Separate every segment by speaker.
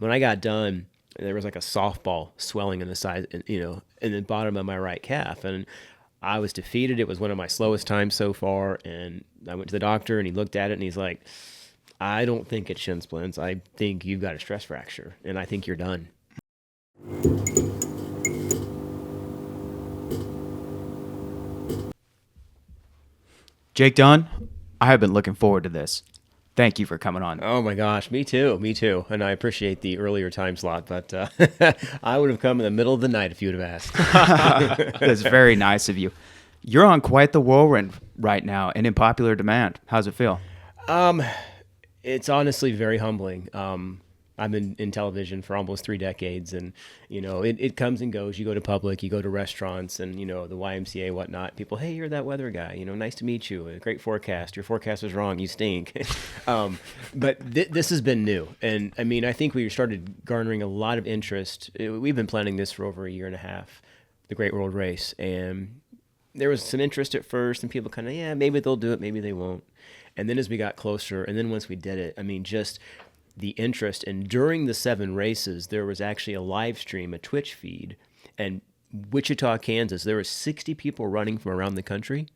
Speaker 1: when I got done, there was like a softball swelling in the side, in the bottom of my right calf. And I was defeated. It was one of my slowest times so far. And I went to the doctor and he looked at it and he's like, I don't think it's shin splints. I think you've got a stress fracture and I think you're done.
Speaker 2: Jake Dunne, I have been looking forward to this. Thank you for coming on.
Speaker 1: Oh my gosh, me too. And I appreciate the earlier time slot, but I would have come in the middle of the night if you would have asked.
Speaker 2: That's very nice of you. You're on quite the whirlwind right now and in popular demand. How's it feel?
Speaker 1: It's honestly very humbling. I've been in television for almost 3 decades, and it comes and goes. You go to public, you go to restaurants, and the YMCA, whatnot. People, hey, you're that weather guy. Nice to meet you. A great forecast. Your forecast was wrong. You stink. But this has been new, and I mean, I think we started garnering a lot of interest. We've been planning this for over 1.5 years, the Great World Race, and there was some interest at first, and people kind of, yeah, maybe they'll do it, maybe they won't. And then as we got closer, and then once we did it, I mean, just the interest. And during the 7 races, there was actually a live stream, a Twitch feed. And Wichita, Kansas, there were 60 people running from around the country.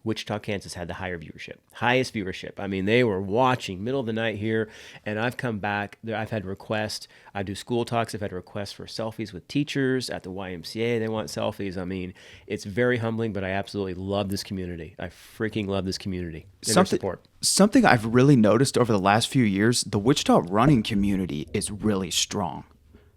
Speaker 1: Wichita, Kansas had the highest viewership. I mean, they were watching middle of the night here. And I've come back. I've had requests. I do school talks. I've had requests for selfies with teachers at the YMCA. They want selfies. I mean, it's very humbling, but I absolutely love this community. I freaking love this community and their support.
Speaker 2: Something I've really noticed over the last few years, the Wichita running community is really strong.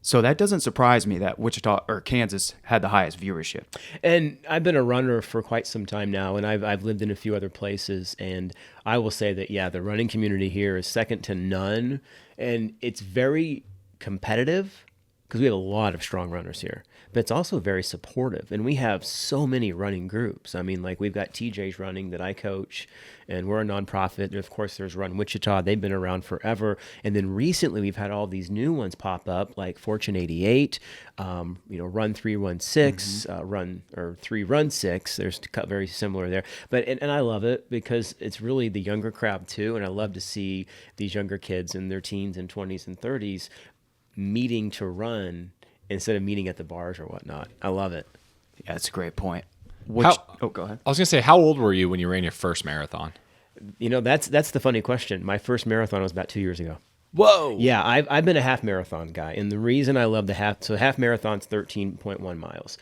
Speaker 2: So that doesn't surprise me that Wichita or Kansas had the highest viewership.
Speaker 1: And I've been a runner for quite some time now, and I've lived in a few other places, and I will say that, yeah, the running community here is second to none, and it's very competitive because we have a lot of strong runners here, but it's also very supportive, and we have so many running groups. I mean, like we've got TJ's running that I coach, and we're a nonprofit. Of course, there's Run Wichita. They've been around forever. And then recently we've had all these new ones pop up, like Fortune 88, Run 316, Run 6. There's very similar there. But and I love it because it's really the younger crowd too. And I love to see these younger kids in their teens and 20s and 30s meeting to run instead of meeting at the bars or whatnot. I love it.
Speaker 2: Yeah, that's a great point.
Speaker 3: Go ahead.
Speaker 4: I was going to say, how old were you when you ran your first marathon?
Speaker 1: That's the funny question. My first marathon was about 2 years ago.
Speaker 4: Whoa.
Speaker 1: Yeah, I've been a half marathon guy, and the reason I love the half marathon's 13.1 miles.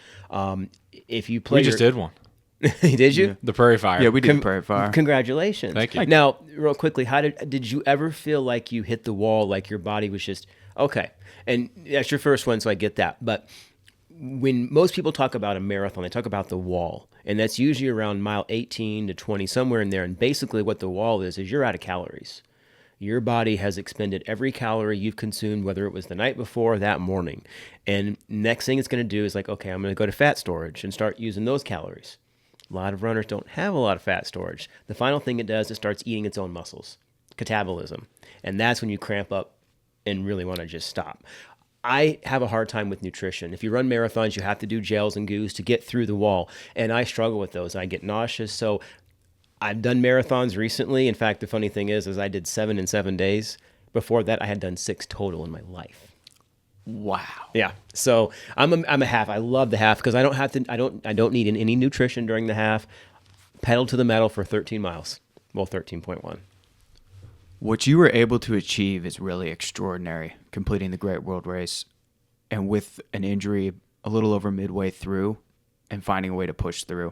Speaker 1: If you play,
Speaker 4: we just did one.
Speaker 1: Did you?
Speaker 4: Yeah. The Prairie Fire.
Speaker 2: Yeah, we did the Prairie Fire.
Speaker 1: Congratulations.
Speaker 4: Thank you.
Speaker 1: Now, real quickly, how did you ever feel like you hit the wall, like your body was just okay? And that's your first one, so I get that. But when most people talk about a marathon, they talk about the wall, and that's usually around mile 18 to 20, somewhere in there. And basically what the wall is you're out of calories. Your body has expended every calorie you've consumed, whether it was the night before or that morning. And next thing it's going to do is like, okay, I'm going to go to fat storage and start using those calories. A lot of runners don't have a lot of fat storage. The final thing it does, it starts eating its own muscles, catabolism. And that's when you cramp up and really want to just stop. I have a hard time with nutrition. If you run marathons, you have to do gels and goos to get through the wall. And I struggle with those. I get nauseous. So I've done marathons recently. In fact, the funny thing is I did 7 in 7 days. Before that, I had done 6 total in my life.
Speaker 2: Wow.
Speaker 1: Yeah. So I'm a half. I love the half because I don't need any nutrition during the half. Pedal to the metal for 13 miles. Well, 13.1.
Speaker 2: What you were able to achieve is really extraordinary, completing the Great World Race, and with an injury a little over midway through and finding a way to push through.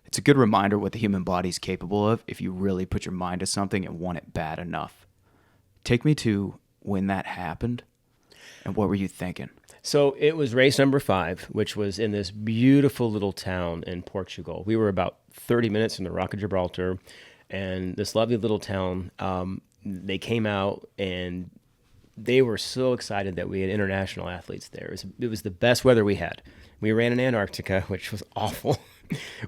Speaker 2: It's a good reminder what the human body is capable of if you really put your mind to something and want it bad enough. Take me to when that happened, and what were you thinking?
Speaker 1: So it was race number 5, which was in this beautiful little town in Portugal. We were about 30 minutes from the Rock of Gibraltar, and this lovely little town, they came out and they were so excited that we had international athletes there. It was the best weather we had. We ran in Antarctica, which was awful.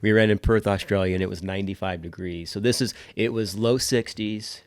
Speaker 1: We ran in Perth, Australia, and it was 95 degrees. So it was low 60s,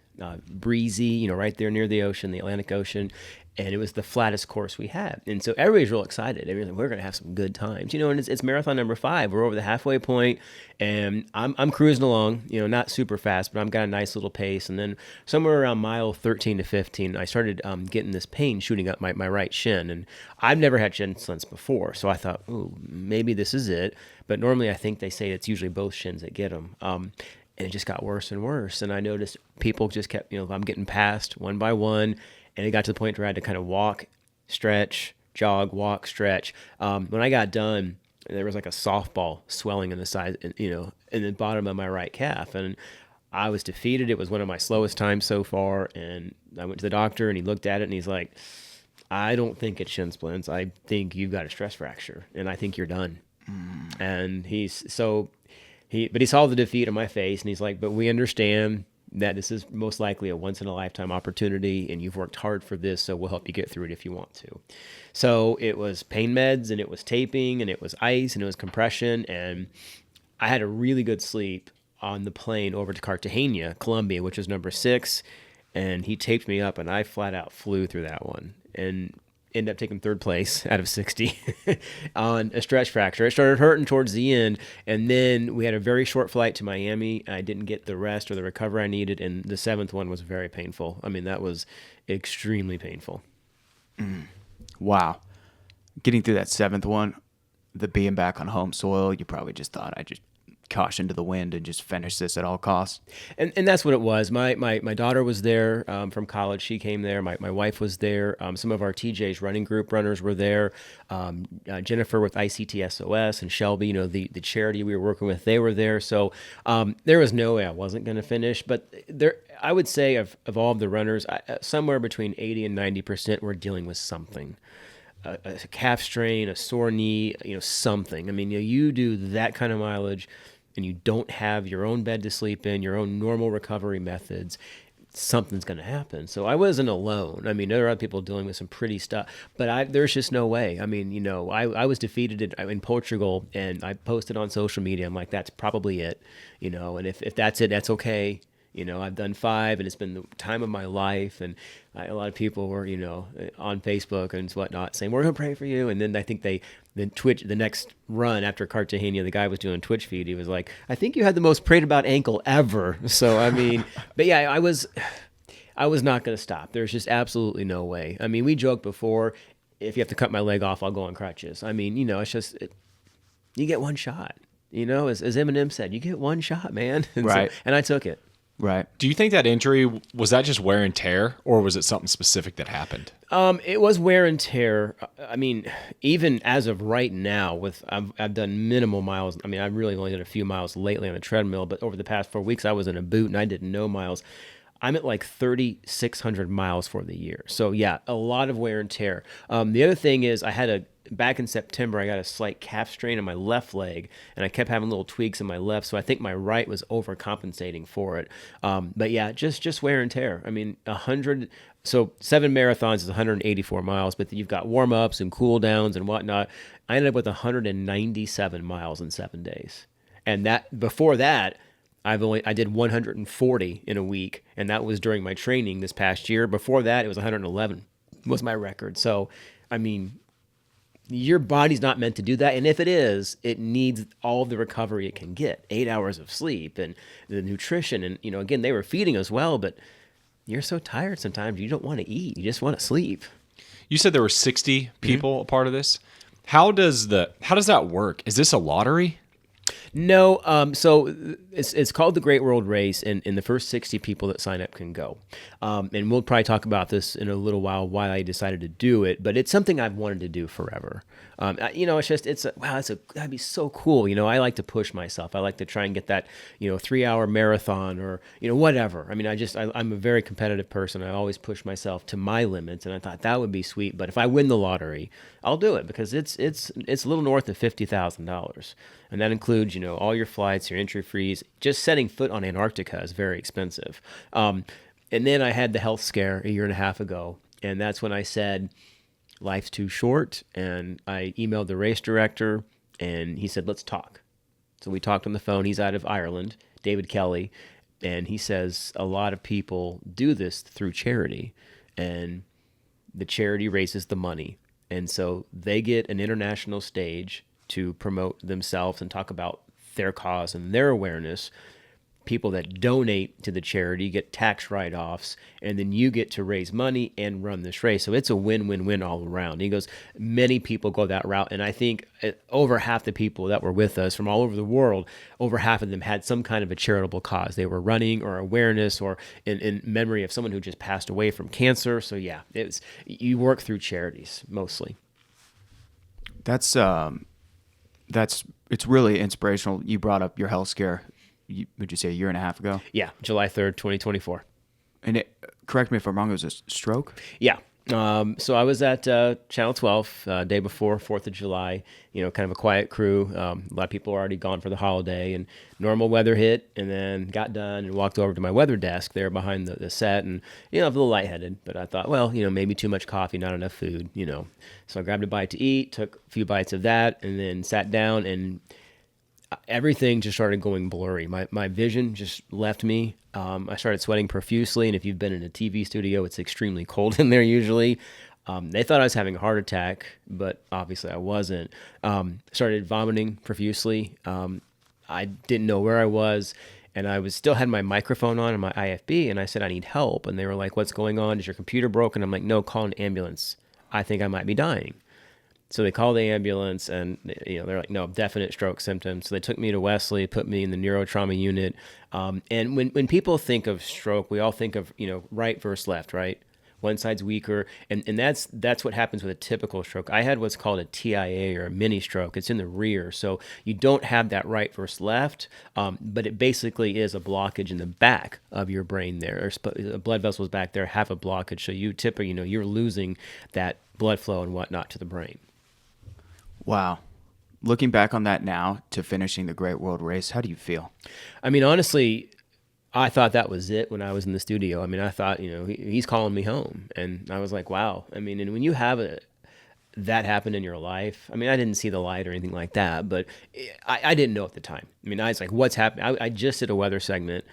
Speaker 1: breezy, right there near the ocean, the Atlantic Ocean. and it was the flattest course we had. And so everybody's real excited. Everybody's like, we're going to have some good times, and it's marathon number 5. We're over the halfway point, and I'm cruising along, not super fast, but I've got a nice little pace. And then somewhere around mile 13 to 15, I started getting this pain shooting up my right shin. And I've never had shin splints before. So I thought, ooh, maybe this is it. But normally I think they say it's usually both shins that get them. And it just got worse and worse. And I noticed people just kept, I'm getting passed one by one. And it got to the point where I had to kind of walk, stretch, jog, walk, stretch. When I got done, there was like a softball swelling in the side, in the bottom of my right calf. And I was defeated. It was one of my slowest times so far. And I went to the doctor and he looked at it and he's like, I don't think it's shin splints. I think you've got a stress fracture and I think you're done. And he saw the defeat on my face and he's like, but we understand that this is most likely a once-in-a-lifetime opportunity, and you've worked hard for this, so we'll help you get through it if you want to. So it was pain meds, and it was taping, and it was ice, and it was compression, and I had a really good sleep on the plane over to Cartagena, Colombia, which is number 6, and he taped me up, and I flat out flew through that one, and ended up taking 3rd place out of 60 on a stress fracture. It started hurting towards the end, and then we had a very short flight to Miami. I didn't get the rest or the recovery I needed, and the 7th one was very painful. I mean, that was extremely painful.
Speaker 2: Wow. Getting through that 7th one, the being back on home soil, you probably just thought, I just caution to the wind and just finish this at all costs.
Speaker 1: And that's what it was. My daughter was there from college. She came there. My wife was there. Some of our TJ's running group runners were there. Jennifer with ICT SOS and Shelby, the charity we were working with, they were there. So there was no way I wasn't going to finish. But I would say of all of the runners, somewhere between 80 and 90% were dealing with something. A calf strain, a sore knee, something. I mean, you do that kind of mileage and you don't have your own bed to sleep in, your own normal recovery methods, something's going to happen. So I wasn't alone. I mean, there are other people dealing with some pretty stuff, but there's just no way. I mean, I was defeated in Portugal, and I posted on social media. I'm like, that's probably it, and if that's it, that's okay. I've done 5, and it's been the time of my life. And a lot of people were, on Facebook and whatnot saying, we're going to pray for you. And then I think the next run after Cartagena, the guy was doing a Twitch feed. He was like, I think you had the most prayed about ankle ever. So, I mean, but yeah, I was not going to stop. There's just absolutely no way. I mean, we joked before, if you have to cut my leg off, I'll go on crutches. I mean, it's just, you get one shot, as Eminem said, you get one shot, man.
Speaker 2: Right.
Speaker 1: And I took it.
Speaker 2: Right.
Speaker 4: Do you think that injury, was that just wear and tear, or was it something specific that happened?
Speaker 1: It was wear and tear. I mean, even as of right now, I've done minimal miles. I mean, I've really only done a few miles lately on the treadmill, but over the past 4 weeks, I was in a boot and I did no miles. I'm at like 3,600 miles for the year. So yeah, a lot of wear and tear. The other thing is back in September, I got a slight calf strain on my left leg, and I kept having little tweaks in my left, so I think my right was overcompensating for it. But yeah, just wear and tear. I mean, 7 marathons is 184 miles, but then you've got warm-ups and cool-downs and whatnot. I ended up with 197 miles in 7 days. And before that, I did 140 in a week, and that was during my training this past year. Before that, it was 111 was my record. So, I mean, your body's not meant to do that. And if it is, it needs all the recovery it can get. 8 hours of sleep and the nutrition. And, again, they were feeding us well, but you're so tired sometimes you don't want to eat. You just want to sleep.
Speaker 4: You said there were 60 people a part of this. How does that work? Is this a lottery?
Speaker 1: No, so it's called the Great World Race, and the first 60 people that sign up can go. And we'll probably talk about this in a little while, why I decided to do it, but it's something I've wanted to do forever. That'd be so cool. I like to push myself. I like to try and get that, 3-hour marathon or, whatever. I mean, I'm a very competitive person. I always push myself to my limits, and I thought that would be sweet. But if I win the lottery, I'll do it because it's a little north of $50,000. And that includes, all your flights, your entry fees. Just setting foot on Antarctica is very expensive. And then I had the health scare a year and a half ago. And that's when I said, life's too short. And I emailed the race director and he said, let's talk. So we talked on the phone. He's out of Ireland, David Kelly. And he says a lot of people do this through charity. And the charity raises the money. And so they get an international stage to promote themselves and talk about their cause and their awareness. People that donate to the charity get tax write-offs, and then you get to raise money and run this race. So it's a win-win-win all around. He goes, many people go that route, and I think over half the people that were with us from all over the world, over half of them had some kind of a charitable cause. They were running or awareness or in memory of someone who just passed away from cancer. So yeah, you work through charities mostly.
Speaker 2: It's really inspirational. You brought up your health scare. Would you say a year and a half ago?
Speaker 1: Yeah, July 3rd, 2024.
Speaker 2: And correct me if I'm wrong, it was a stroke?
Speaker 1: Yeah. So I was at Channel 12 day before 4th of July, kind of a quiet crew. A lot of people were already gone for the holiday, and normal weather hit, and then got done and walked over to my weather desk there behind the set, and, I was a little lightheaded, but I thought, well, maybe too much coffee, not enough food, So I grabbed a bite to eat, took a few bites of that, and then sat down, and everything just started going blurry. My vision just left me. I started sweating profusely, and if you've been in a TV studio, it's extremely cold in there usually. They thought I was having a heart attack, but obviously I wasn't. Started vomiting profusely. I didn't know where I was, and I still had my microphone on and my IFB, and I said, I need help. And they were like, what's going on? Is your computer broken? I'm like, no, call an ambulance. I think I might be dying. So they called the ambulance, and they're like, no, definite stroke symptoms. So they took me to Wesley, put me in the neurotrauma unit. And when people think of stroke, we all think of right versus left, right? One side's weaker, and that's what happens with a typical stroke. I had what's called a TIA, or a mini stroke. It's in the rear, so you don't have that right versus left, but it basically is a blockage in the back of your brain there. Or blood vessels back there have a blockage, so you're losing that blood flow and whatnot to the brain.
Speaker 2: Wow. Looking back on that now to finishing the Great World Race, how do you feel? I
Speaker 1: mean, honestly, I thought that was it when I was in the studio. I mean, I thought, he's calling me home. And I was like, wow. I mean, and when you have that happen in your life, I mean, I didn't see the light or anything like that, but I didn't know at the time. I mean, I was like, what's happening? I just did a weather segment.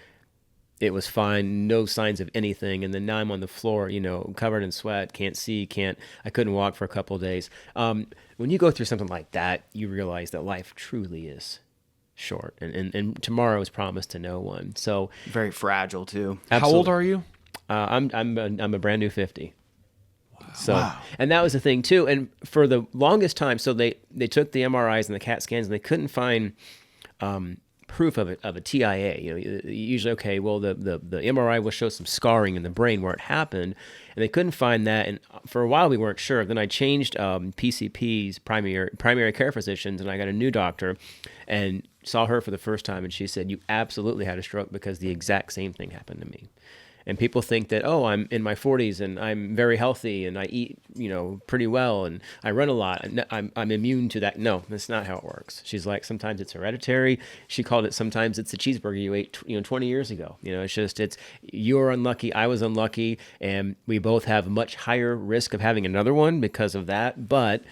Speaker 1: It was fine, no signs of anything, and then now I'm on the floor, covered in sweat, can't see, I couldn't walk for a couple of days. When you go through something like that, you realize that life truly is short, and tomorrow is promised to no one. So
Speaker 2: very fragile too.
Speaker 1: Absolutely.
Speaker 4: How old are you?
Speaker 1: I'm a brand new 50. Wow. So,
Speaker 2: wow.
Speaker 1: And that was the thing too. And for the longest time, so they took the MRIs and the CAT scans, and they couldn't find proof of a TIA. Usually, okay, well, the MRI will show some scarring in the brain where it happened, and they couldn't find that. And for a while, we weren't sure. Then I changed PCPs, primary care physicians, and I got a new doctor, and saw her for the first time, and she said, "You absolutely had a stroke because the exact same thing happened to me." And people think that, oh, I'm in my 40s and I'm very healthy and I eat, pretty well and I run a lot. I'm immune to that. No, that's not how it works. She's like, sometimes it's hereditary. She called it, sometimes it's a cheeseburger you ate, 20 years ago. It's you're unlucky, I was unlucky, and we both have much higher risk of having another one because of that. But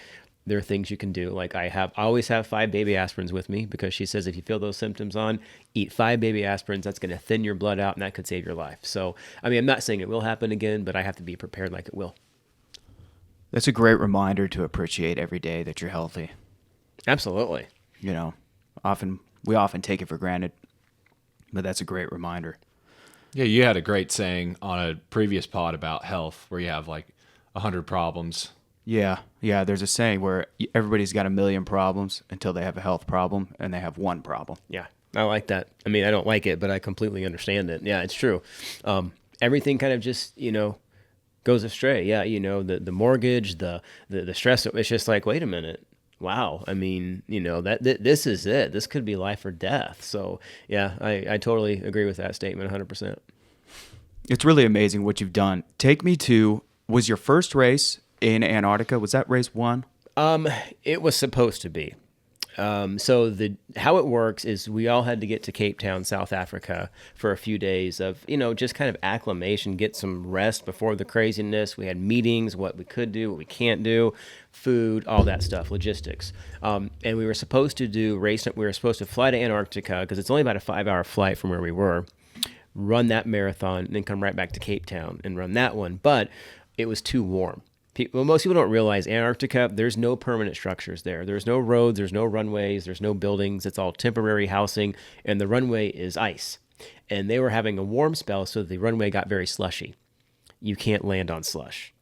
Speaker 1: there are things you can do. Like I always have 5 baby aspirins with me, because she says if you feel those symptoms on, eat 5 baby aspirins. That's going to thin your blood out, and that could save your life. So, I mean, I'm not saying it will happen again, but I have to be prepared like it will.
Speaker 2: That's a great reminder to appreciate every day that you're healthy.
Speaker 1: Absolutely.
Speaker 2: We often take it for granted, but that's a great reminder.
Speaker 4: Yeah, you had a great saying on a previous pod about health where you have like 100 problems.
Speaker 2: Yeah. There's a saying where everybody's got 1,000,000 problems until they have a health problem, and they have one problem.
Speaker 1: Yeah, I like that. I mean, I don't like it, but I completely understand it. Yeah, it's true. Everything kind of just, goes astray. Yeah, the mortgage, the stress. It's just like, wait a minute. Wow. I mean, this is it. This could be life or death. So, yeah, I totally agree with that statement 100%.
Speaker 2: It's really amazing what you've done. Take me to, was your first race in Antarctica, was that race 1?
Speaker 1: It was supposed to be. So how it works is we all had to get to Cape Town, South Africa for a few days of, just kind of acclimation, get some rest before the craziness. We had meetings, what we could do, what we can't do, food, all that stuff, logistics. And we were supposed to we were supposed to fly to Antarctica, because it's only about a 5-hour flight from where we were, run that marathon, and then come right back to Cape Town and run that one. But it was too warm. Well, most people don't realize Antarctica, there's no permanent structures there. There's no roads, there's no runways, there's no buildings. It's all temporary housing, and the runway is ice. And they were having a warm spell, so the runway got very slushy. You can't land on slush.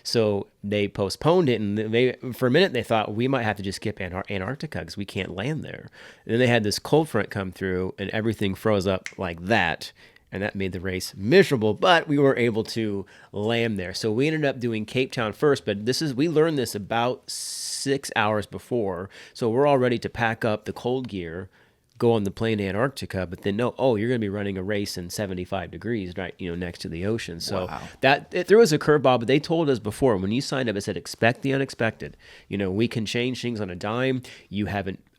Speaker 1: So they postponed it, and for a minute they thought we might have to just skip Antarctica because we can't land there. And then they had this cold front come through, and everything froze up like that. And that made the race miserable, but we were able to land there. So we ended up doing Cape Town first, but we learned this about 6 hours before. So we're all ready to pack up the cold gear, go on the plane to Antarctica, but then you're going to be running a race in 75 degrees, right? Next to the ocean. So it threw us a curveball, but they told us before when you signed up, it said, expect the unexpected. We can change things on a dime.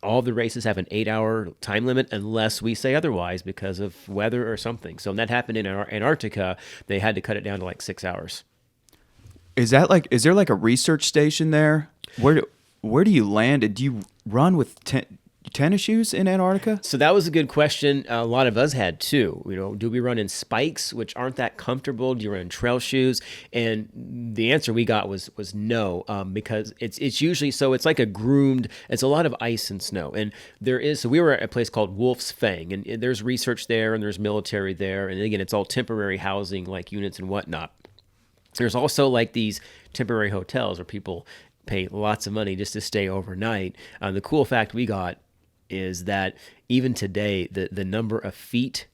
Speaker 1: All the races have an 8-hour time limit unless we say otherwise because of weather or something. So when that happened in Antarctica, they had to cut it down to like 6 hours.
Speaker 2: Is there like a research station there? Where do you land? And do you run with tennis shoes in Antarctica?
Speaker 1: So that was a good question. A lot of us had too. Do we run in spikes, which aren't that comfortable? Do you run in trail shoes? And the answer we got was no, because it's usually, so it's like it's a lot of ice and snow. And so we were at a place called Wolf's Fang, and there's research there and there's military there. And again, it's all temporary housing, like units and whatnot. There's also like these temporary hotels where people pay lots of money just to stay overnight. The cool fact we got is that even today, the number of feet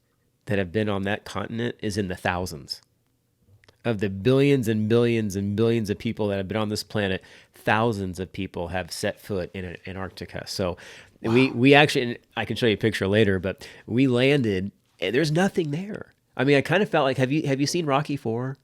Speaker 1: that have been on that continent is in the thousands. Of the billions and billions and billions of people that have been on this planet, thousands of people have set foot in Antarctica. So we actually, I can show you a picture later, but we landed, and there's nothing there. I mean, I kind of felt like, have you seen Rocky IV?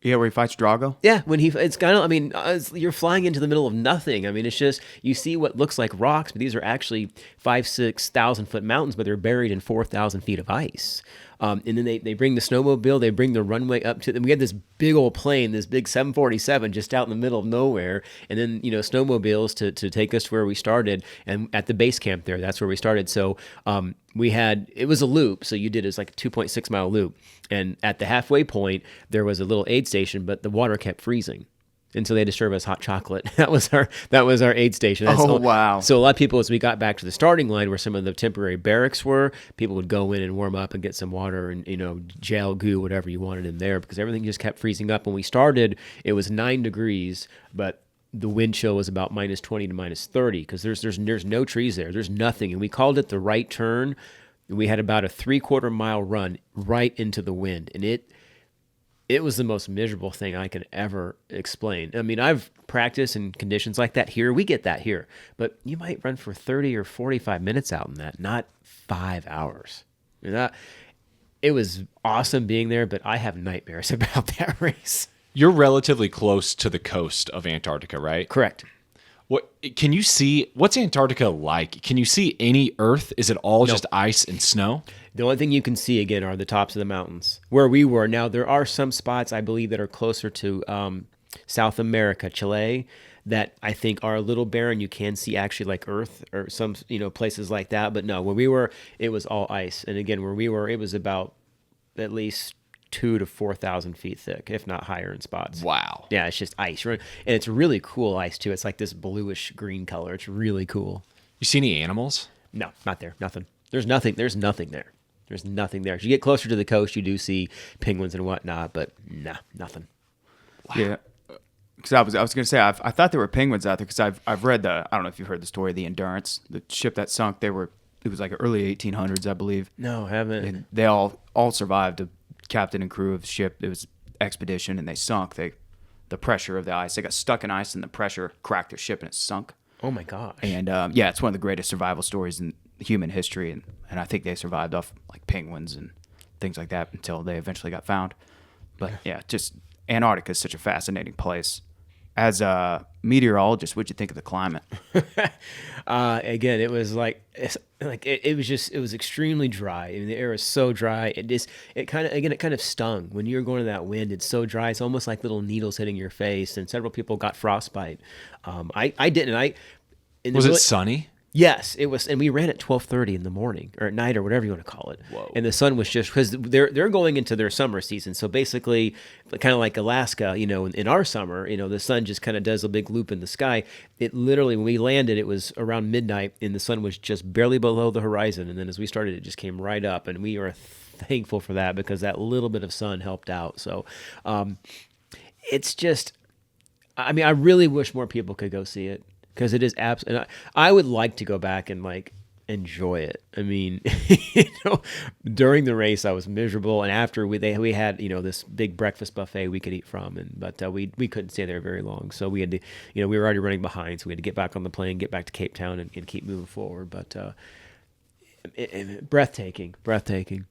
Speaker 2: Yeah, where he fights Drago?
Speaker 1: Yeah, it's kind of, you're flying into the middle of nothing. I mean, it's just, you see what looks like rocks, but these are actually 5,000-6,000 foot mountains, but they're buried in 4,000 feet of ice. And then they bring the snowmobile, they bring the runway up to them. We had this big old plane, this big 747 just out in the middle of nowhere. And then, snowmobiles to take us to where we started. And at the base camp there, that's where we started. So it was a loop. So you did it's like a 2.6 mile loop. And at the halfway point, there was a little aid station, but the water kept freezing. And so they had to serve us hot chocolate. That was our aid station.
Speaker 2: Wow.
Speaker 1: So a lot of people, as we got back to the starting line where some of the temporary barracks were, people would go in and warm up and get some water and, gel, goo, whatever you wanted in there, because everything just kept freezing up. When we started, it was 9 degrees, but the wind chill was about -20 to -30 because there's no trees there. There's nothing. And we called it the right turn. We had about a 3/4 mile run right into the wind. And it was the most miserable thing I could ever explain. I mean, I've practiced in conditions like that here. We get that here. But you might run for 30 or 45 minutes out in that, not 5 hours. It was awesome being there, but I have nightmares about that race.
Speaker 4: You're relatively close to the coast of Antarctica, right?
Speaker 1: Correct.
Speaker 4: What's Antarctica like? Can you see any Earth? Is it all just ice and snow?
Speaker 1: The only thing you can see, again, are the tops of the mountains where we were. Now, there are some spots, I believe, that are closer to South America, Chile, that I think are a little barren. You can see actually like Earth or some, places like that. But no, where we were, it was all ice. And again, where we were, it was about at least 2,000 to 4,000 feet thick, if not higher in spots.
Speaker 4: Wow.
Speaker 1: Yeah, it's just ice. And it's really cool ice, too. It's like this bluish green color. It's really cool.
Speaker 4: You see any animals?
Speaker 1: No, not there. Nothing. There's nothing there. There's nothing there. As you get closer to the coast, you do see penguins and whatnot, but nah, nothing.
Speaker 2: Wow. Yeah. Because I was going to say, I thought there were penguins out there because I've read I don't know if you've heard the story of the Endurance, the ship that sunk. It was like early 1800s, I believe.
Speaker 1: No, haven't.
Speaker 2: And they all survived. The captain and crew of the ship. It was expedition, and they sunk. The pressure of the ice. They got stuck in ice, and the pressure cracked their ship, and it sunk.
Speaker 1: Oh my gosh.
Speaker 2: And it's one of the greatest survival stories in human history, and I think they survived off like penguins and things like that until they eventually got found. But yeah, just Antarctica is such a fascinating place. As a meteorologist, what'd you think of the climate?
Speaker 1: Again, it was it was extremely dry. I mean, the air is so dry. It kind of stung when you were going to that wind. It's so dry. It's almost like little needles hitting your face. And several people got frostbite. I didn't.
Speaker 4: Was it sunny?
Speaker 1: Yes, it was, and we ran at 12:30 in the morning or at night or whatever you want to call it.
Speaker 2: Whoa.
Speaker 1: And the sun was just because they're going into their summer season, so basically, kind of like Alaska, in our summer, the sun just kind of does a big loop in the sky. It literally, when we landed, it was around midnight, and the sun was just barely below the horizon, and then as we started, it just came right up, and we are thankful for that because that little bit of sun helped out. So, it's just, I mean, I really wish more people could go see it. Because it is absolutely, I would like to go back and enjoy it. I mean, during the race I was miserable, and after we had this big breakfast buffet we could eat from, but we couldn't stay there very long, so we had to we were already running behind, so we had to get back on the plane, get back to Cape Town, and keep moving forward. But breathtaking.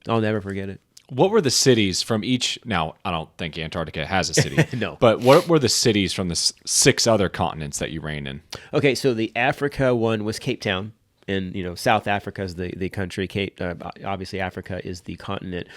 Speaker 1: I'll never forget it.
Speaker 4: What were the cities from each? Now, I don't think Antarctica has a city.
Speaker 1: No.
Speaker 4: But what were the cities from the 6 other continents that you ran in?
Speaker 1: Okay, so the Africa one was Cape Town. And, South Africa is the country. Obviously, Africa is the continent.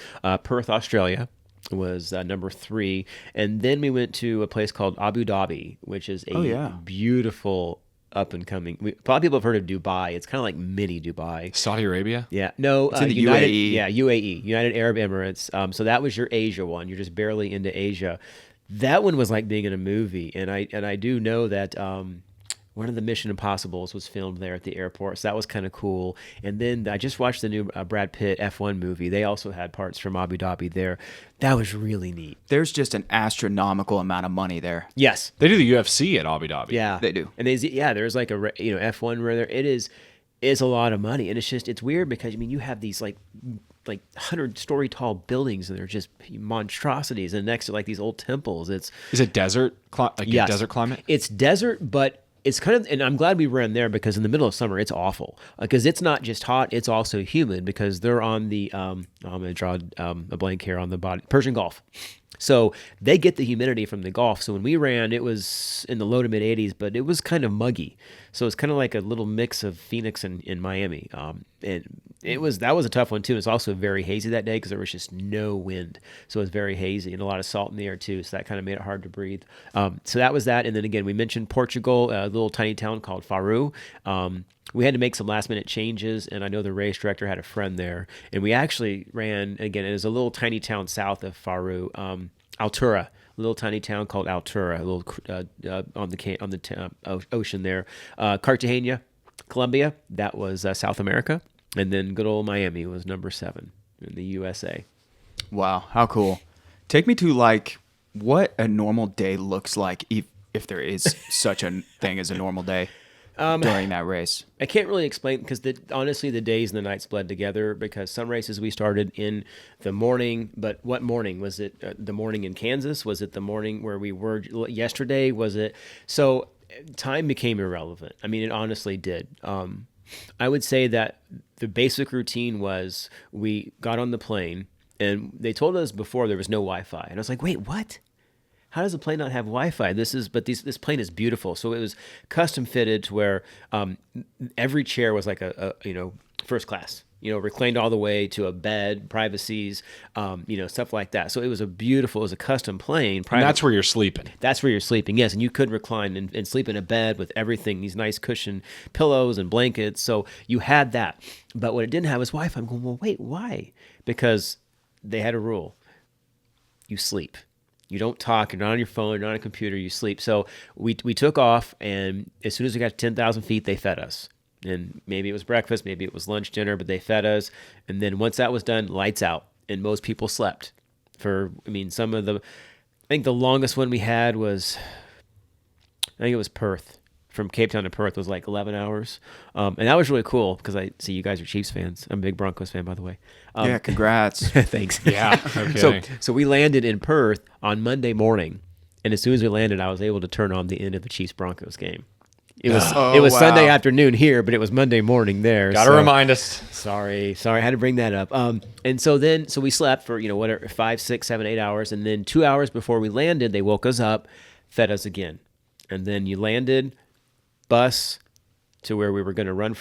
Speaker 1: Perth, Australia was number 3. And then we went to a place called Abu Dhabi, which is a beautiful up and coming. A lot of people have heard of Dubai. It's kind of like mini Dubai.
Speaker 4: Saudi Arabia?
Speaker 1: Yeah. No.
Speaker 2: It's in the
Speaker 1: United,
Speaker 2: UAE.
Speaker 1: Yeah, UAE, United Arab Emirates. So that was your Asia one. You're just barely into Asia. That one was like being in a movie. And I do know that one of the Mission Impossibles was filmed there at the airport. So that was kind of cool. And then I just watched the new Brad Pitt F1 movie. They also had parts from Abu Dhabi there. That was really neat.
Speaker 2: There's just an astronomical amount of money there.
Speaker 1: Yes.
Speaker 4: They do the UFC at Abu Dhabi.
Speaker 1: Yeah,
Speaker 2: They do.
Speaker 1: And there's like a F1 where there it is a lot of money, and it's weird because you have these like 100-story tall buildings, and they're just monstrosities, and next to like these old temples. Is
Speaker 4: it desert?
Speaker 1: Yes.
Speaker 4: Desert climate?
Speaker 1: It's desert, but it's kind of, and I'm glad we ran there because in the middle of summer it's awful because it's not just hot, it's also humid because they're on the I'm going to draw a blank here on the body, Persian Gulf. So they get the humidity from the Gulf. So when we ran, it was in the low to mid 80s, but it was kind of muggy. So it's kind of like a little mix of Phoenix and Miami. And that was a tough one too. It's also very hazy that day because there was just no wind. So it was very hazy and a lot of salt in the air too. So that kind of made it hard to breathe. So that was that. And then again, we mentioned Portugal, a little tiny town called Faro. We had to make some last minute changes, and I know the race director had a friend there, and we actually ran, again, it was a little tiny town south of Faro, Altura, a little tiny town called Altura, a little on the ocean there. Cartagena, Colombia, that was South America, and then good old Miami was number 7 in the USA.
Speaker 2: Wow, how cool. Take me to what a normal day looks like if there is such a thing as a normal day. During that race,
Speaker 1: I can't really explain because honestly, the days and the nights bled together because some races we started in the morning, but what morning? Was it the morning in Kansas? Was it the morning where we were yesterday? Was it? So time became irrelevant. I mean, it honestly did. I would say that the basic routine was we got on the plane and they told us before there was no Wi-Fi. And I was like, wait, what? How does the plane not have Wi-Fi? This plane is beautiful. So it was custom fitted to where every chair was like a first class, reclined all the way to a bed, privacies, stuff like that. So it was it was a custom plane.
Speaker 4: And that's where you're sleeping.
Speaker 1: That's where you're sleeping, yes. And you could recline and sleep in a bed with everything, these nice cushion pillows and blankets. So you had that. But what it didn't have was Wi-Fi. I'm going, well, wait, why? Because they had a rule. You sleep. You don't talk. You're not on your phone. You're not on a computer. You sleep. So we took off, and as soon as we got to 10,000 feet, they fed us. And maybe it was breakfast, maybe it was lunch, dinner, but they fed us. And then once that was done, lights out. And most people slept. I think the longest one we had was, Perth. From Cape Town to Perth was like 11 hours. And that was really cool because I see you guys are Chiefs fans. I'm a big Broncos fan, by the way.
Speaker 2: Yeah, congrats.
Speaker 1: Thanks.
Speaker 4: Yeah. Okay.
Speaker 1: So we landed in Perth on Monday morning. And as soon as we landed, I was able to turn on the end of the Chiefs-Broncos game. It was
Speaker 2: wow.
Speaker 1: Sunday afternoon here, but it was Monday morning there.
Speaker 4: Gotta remind us.
Speaker 1: Sorry, I had to bring that up. And so we slept for, 5, 6, 7, 8 hours. And then 2 hours before we landed, they woke us up, fed us again. And then you landed, bus to where we were going to run.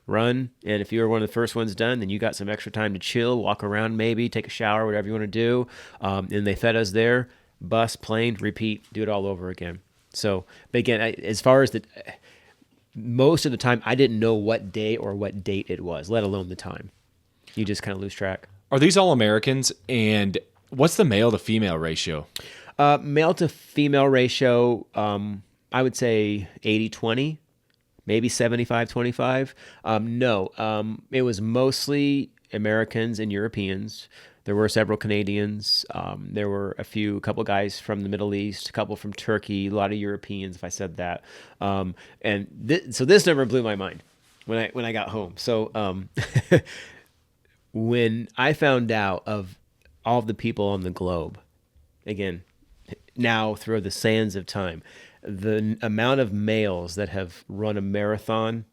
Speaker 1: And if you were one of the first ones done, then you got some extra time to chill, walk around maybe, take a shower, whatever you want to do. And they fed us there, bus, plane, repeat, do it all over again. So, but again, as far as most of the time, I didn't know what day or what date it was, let alone the time. You just kind of lose track.
Speaker 4: Are these all Americans? And what's the male to female ratio?
Speaker 1: Male to female ratio, I would say 80-20, maybe 75-25. No, it was mostly Americans and Europeans. There were several Canadians. There were a couple guys from the Middle East, a couple from Turkey, a lot of Europeans, if I said that. So this number blew my mind when I got home. So when I found out of all the people on the globe, again, now through the sands of time, the amount of males that have run a marathon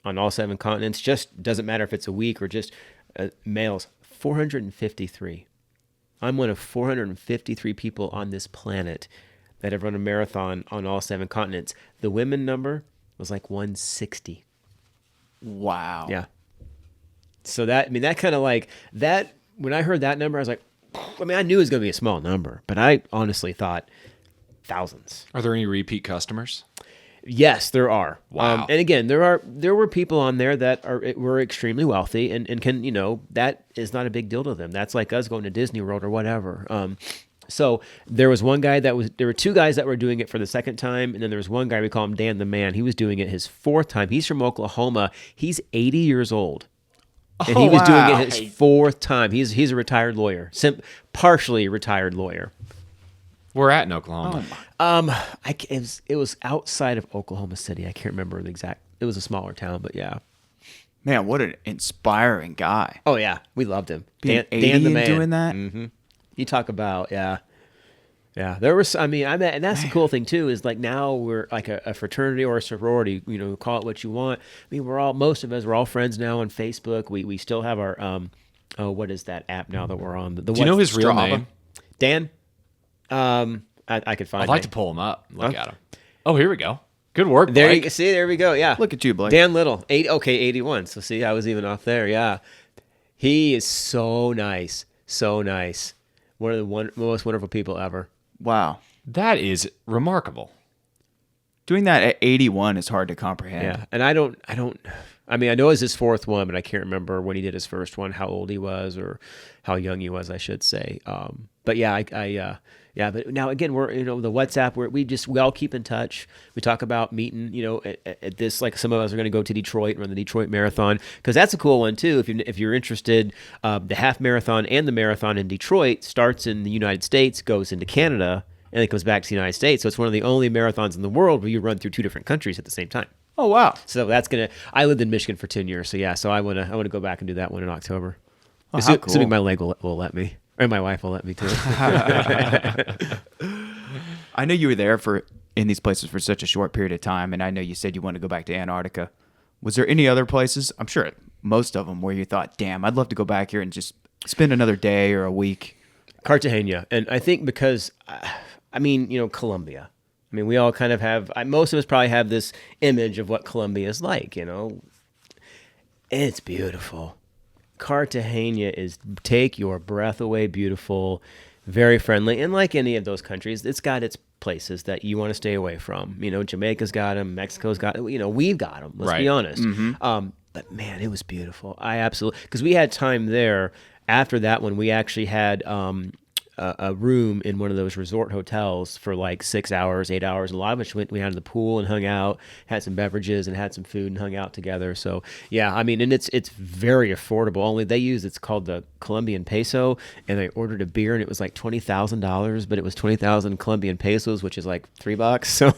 Speaker 1: on all 7 continents, just doesn't matter if it's a week or just males, 453. I'm one of 453 people on this planet that have run a marathon on all 7 continents. The women number was like 160.
Speaker 2: Wow.
Speaker 1: Yeah. So that kind of like that, when I heard that number, I was like, I knew it was going to be a small number, but I honestly thought thousands.
Speaker 4: Are there any repeat customers?
Speaker 1: Yes, there are.
Speaker 4: Wow.
Speaker 1: And again, there were people on there that were extremely wealthy and can, that is not a big deal to them. That's like us going to Disney World or whatever. So there was one guy there were 2 guys that were doing it for the second time. And then there was one guy, we call him Dan the Man. He was doing it his 4th time. He's from Oklahoma. He's 80 years old. And he was doing it his 4th time. He's a retired lawyer, partially retired lawyer.
Speaker 4: We're at in Oklahoma.
Speaker 1: It was outside of Oklahoma City. I can't remember the exact. It was a smaller town, but yeah.
Speaker 2: Man, what an inspiring guy.
Speaker 1: Oh yeah, we loved him.
Speaker 2: Being
Speaker 1: Dan
Speaker 2: 80
Speaker 1: the
Speaker 2: and
Speaker 1: Man.
Speaker 2: doing that?
Speaker 1: Mm-hmm. You talk about yeah. There was. I met, and that's the cool thing too. Is like now we're like a fraternity or a sorority. Call it what you want. Most of us we're all friends now on Facebook. We still have our what is that app now that we're on?
Speaker 4: Do you know his real
Speaker 2: Strava?
Speaker 4: name?
Speaker 1: Dan. I could find.
Speaker 4: I'd like to pull him up. Look at him. Oh, here we go. Good work,
Speaker 1: There
Speaker 4: Blake.
Speaker 1: you see. There we go. Yeah.
Speaker 2: Look at you, Blake.
Speaker 1: Dan Little. 81. So see, I was even off there. Yeah. He is so nice. So nice. One of the most wonderful people ever.
Speaker 2: Wow.
Speaker 4: That is remarkable.
Speaker 2: Doing that at 81 is hard to comprehend.
Speaker 1: Yeah. And I know it was his 4th one, but I can't remember when he did his first one, how old he was or how young he was, I should say. But yeah, but now again, we're, the WhatsApp where we all keep in touch. We talk about meeting, at this, like some of us are going to go to Detroit and run the Detroit Marathon. Cause that's a cool one too. If you're interested, the half marathon and the marathon in Detroit starts in the United States, goes into Canada, and it goes back to the United States. So it's one of the only marathons in the world where you run through 2 different countries at the same time.
Speaker 2: Oh, wow.
Speaker 1: So I lived in Michigan for 10 years. So yeah, so I want to go back and do that one in October.
Speaker 2: Oh, how cool.
Speaker 1: Assuming my leg will let me. Or my wife will let me too.
Speaker 2: I know you were there in these places for such a short period of time, and I know you said you want to go back to Antarctica. Was there any other places? I'm sure most of them where you thought, damn, I'd love to go back here and just spend another day or a week.
Speaker 1: Cartagena. And I think because, Colombia. We all kind of have, most of us probably have this image of what Colombia is like, It's beautiful. Cartagena is take your breath away beautiful, very friendly. And like any of those countries, it's got its places that you want to stay away from. Jamaica's got them, Mexico's got them, we've got them, let's be honest. Mm-hmm. But man, it was beautiful. Because we had time there. After that one, we actually had a room in one of those resort hotels for like 6 hours, 8 hours. A lot of us we had to the pool and hung out, had some beverages and had some food and hung out together. So yeah, and it's very affordable. Only it's called the Colombian peso, and I ordered a beer and it was like $20,000, but it was 20,000 Colombian pesos, which is like $3. So,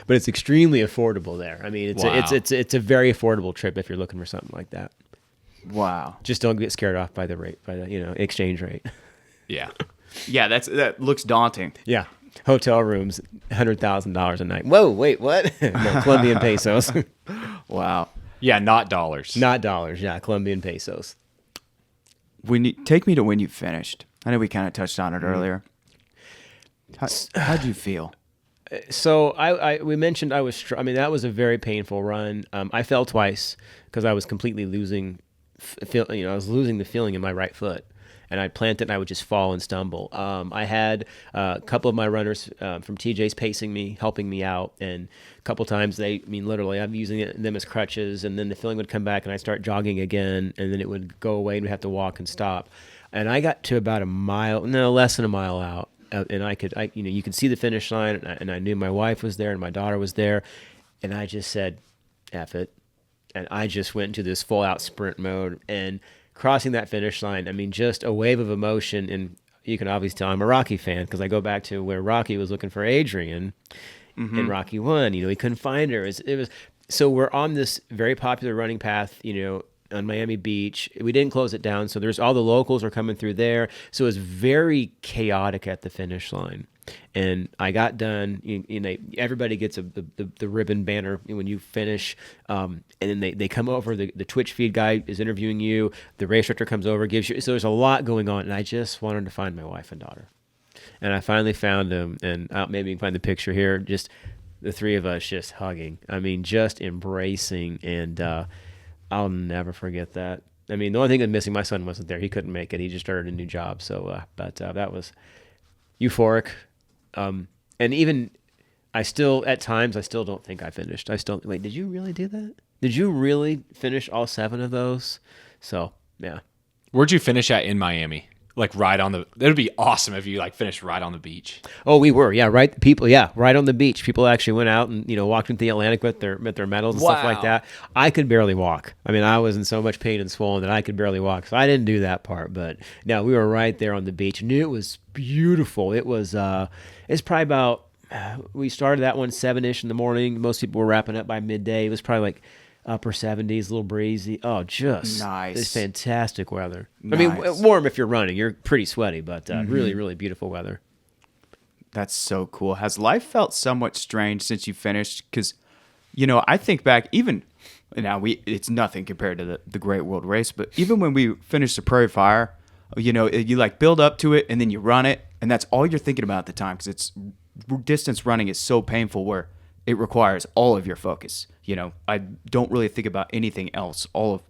Speaker 1: but it's extremely affordable there. It's a very affordable trip if you're looking for something like that.
Speaker 2: Wow.
Speaker 1: Just don't get scared off by the exchange rate.
Speaker 4: Yeah.
Speaker 2: Yeah, that looks daunting.
Speaker 1: Yeah. Hotel rooms, $100,000 a night. Whoa, wait, what? No, Colombian pesos.
Speaker 2: Wow.
Speaker 4: Yeah, not dollars.
Speaker 1: Not dollars, yeah, Colombian pesos.
Speaker 2: Take me to when you finished. I know we kind of touched on it earlier. How'd you feel?
Speaker 1: So we mentioned that was a very painful run. I fell twice because I was completely losing, I was losing the feeling in my right foot. and I'd plant it and I would just fall and stumble. I had a couple of my runners from TJ's pacing me, helping me out, and a couple times literally, I'm using them as crutches, and then the feeling would come back and I'd start jogging again, and then it would go away and we'd have to walk and stop. And I got to about less than a mile out, and you could see the finish line, and I knew my wife was there and my daughter was there, and I just said, F it. And I just went into this full out sprint mode, and crossing that finish line, I mean, just a wave of emotion. And you can obviously tell I'm a Rocky fan, because I go back to where Rocky was looking for Adrian in Rocky 1. He couldn't find her. So we're on this very popular running path, on Miami Beach. We didn't close it down, so there's all the locals are coming through there. So it was very chaotic at the finish line. And I got done. Everybody gets the ribbon banner when you finish, and then they come over. The Twitch feed guy is interviewing you. The race director comes over, gives you. So there's a lot going on, and I just wanted to find my wife and daughter, and I finally found them. And maybe you can find the picture here. Just the three of us just hugging. I mean, just embracing, and I'll never forget that. I mean, the only thing that's missing, my son wasn't there. He couldn't make it. He just started a new job. So, but that was euphoric. And even at times, I still don't think I finished. Wait, did you really do that? Did you really finish all 7 of those? So, yeah.
Speaker 4: Where'd you finish at in Miami? Like right on it would be awesome if you finished right on the beach.
Speaker 1: Oh, we were. Yeah. Right. Right on the beach. People actually went out and, walked into the Atlantic with their medals and stuff like that. I could barely walk. I mean, I was in so much pain and swollen that I could barely walk. So I didn't do that part, but no, we were right there on the beach. Knew it was beautiful. It was, it's probably about, we started that one 7-ish in the morning. Most people were wrapping up by midday. It was probably like upper 70s, a little breezy. Oh, just
Speaker 2: nice.
Speaker 1: It's fantastic weather.
Speaker 2: Nice.
Speaker 1: I mean, warm if you're running. You're pretty sweaty, but really, really beautiful weather.
Speaker 2: That's so cool. Has life felt somewhat strange since you finished? Because, I think back, even now, it's nothing compared to the Great World Race, but even when we finished the Prairie Fire, you build up to it and then you run it, and that's all you're thinking about at the time, because distance running is so painful where it requires all of your focus. I don't really think about anything else. All of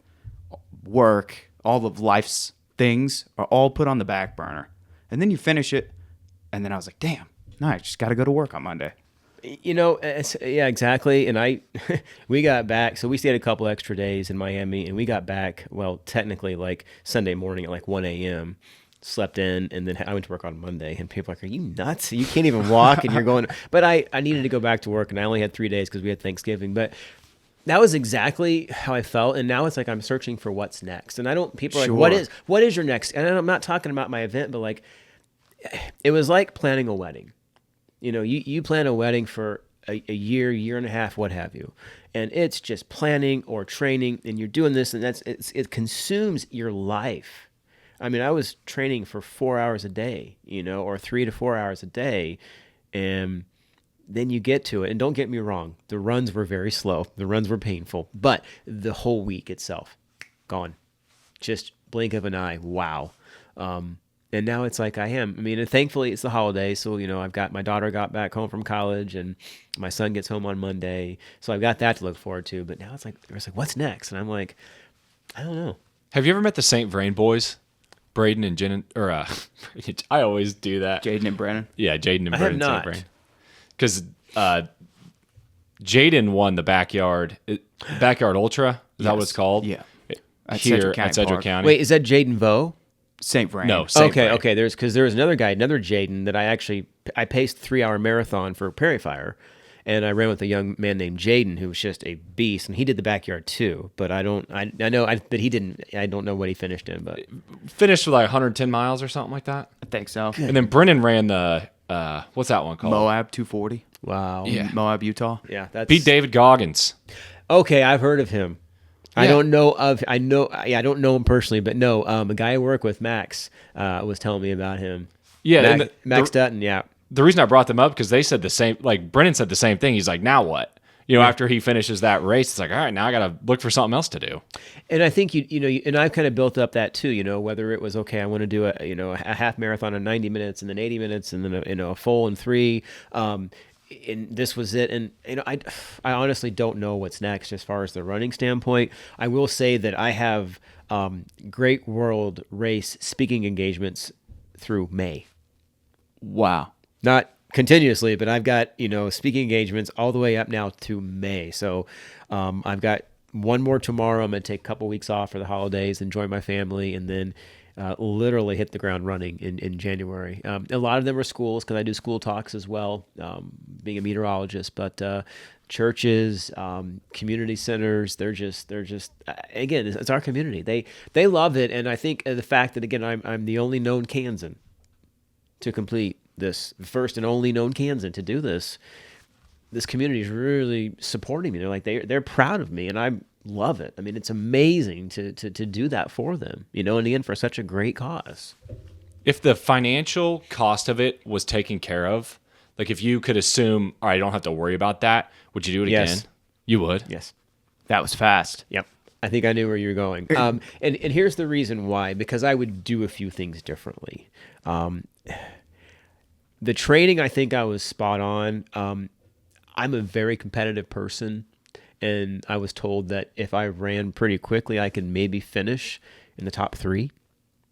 Speaker 2: work, all of life's things are all put on the back burner. And then you finish it, and then I was like, damn, no, I just got to go to work on Monday.
Speaker 1: Yeah, exactly. And we got back, so we stayed a couple extra days in Miami, and we got back, well, technically like Sunday morning at like 1 a.m., slept in, and then I went to work on Monday, and people are like, are you nuts? You can't even walk, and you're going. But I needed to go back to work, and I only had 3 days because we had Thanksgiving. But that was exactly how I felt, and now it's like I'm searching for what's next. And people are like, what is your next? And I'm not talking about my event, but like, it was like planning a wedding. You plan a wedding for a year and a half, what have you. And it's just planning or training, and you're doing this, and it consumes your life. I mean, I was training for 4 hours a day, or 3 to 4 hours a day. And then you get to it. And don't get me wrong, the runs were very slow. The runs were painful. But the whole week itself, gone. Just blink of an eye. Wow. And now it's like I am. I mean, and thankfully it's the holiday. So, I've got my daughter got back home from college, and my son gets home on Monday. So I've got that to look forward to. But now it's like, what's next? And I'm like, I don't know.
Speaker 4: Have you ever met the St. Vrain boys? Braden and Jen, or I always do that.
Speaker 2: Jaden and Brennan?
Speaker 4: Yeah, Jaden and
Speaker 1: I
Speaker 4: Brennan.
Speaker 1: have not.
Speaker 4: Because Jaden won the Backyard Ultra. Is that what it's called?
Speaker 2: Yeah.
Speaker 4: Here at Sedgwick County.
Speaker 1: Wait, is that Jaden Vo?
Speaker 2: St. Vrain.
Speaker 4: No, St. Vrain.
Speaker 1: Okay. There was another guy, another Jaden, that I paced 3-hour marathon for Prairie Fire, and I ran with a young man named Jaden who was just a beast, and he did the Backyard too. But I know that he didn't. I don't know what he finished in, but
Speaker 4: Finished with like 110 miles or something like that.
Speaker 2: I think so.
Speaker 4: And then Brennan ran the what's that one called?
Speaker 2: Moab 240.
Speaker 1: wow.
Speaker 4: Yeah.
Speaker 2: Moab, Utah.
Speaker 1: Yeah, that's
Speaker 4: Beat David Goggins.
Speaker 1: Okay, I've heard of him. I
Speaker 4: Yeah.
Speaker 1: don't know I don't know him personally, but no, a guy I work with, Max, was telling me about him.
Speaker 4: Yeah, and
Speaker 1: Max Dutton, yeah.
Speaker 4: The reason I brought them up because they said the same. Like Brennan said the same thing. He's like, now what? After he finishes that race, it's like, all right, now I got to look for something else to do.
Speaker 1: And I think and I've kind of built up that too. Whether it was okay, I want to do a half marathon in 90 minutes, and then 80 minutes, and then a full in 3. and this was it. And I honestly don't know what's next as far as the running standpoint. I will say that I have great world race speaking engagements through May.
Speaker 2: Wow.
Speaker 1: Not continuously, but I've got, speaking engagements all the way up now to May. So I've got one more tomorrow. I'm going to take a couple weeks off for the holidays, enjoy my family, and then literally hit the ground running in January. A lot of them are schools because I do school talks as well, being a meteorologist. But churches, community centers, they're just again, it's our community. They love it, and I think the fact that again I'm the only known Kansan to complete this, first and only known Kansan to do this. This community is really supporting me. They're like they're proud of me, and I love it. I mean, it's amazing to do that for them, and again for such a great cause.
Speaker 4: If the financial cost of it was taken care of, like if you could assume, all right, I don't have to worry about that, would you do it
Speaker 1: Yes.
Speaker 4: again? You would.
Speaker 1: Yes.
Speaker 2: That was fast.
Speaker 1: Yep. I think I knew where you were going. And here's the reason why, because I would do a few things differently. The training, I think I was spot on. I'm a very competitive person, and I was told that if I ran pretty quickly, I could maybe finish in the top 3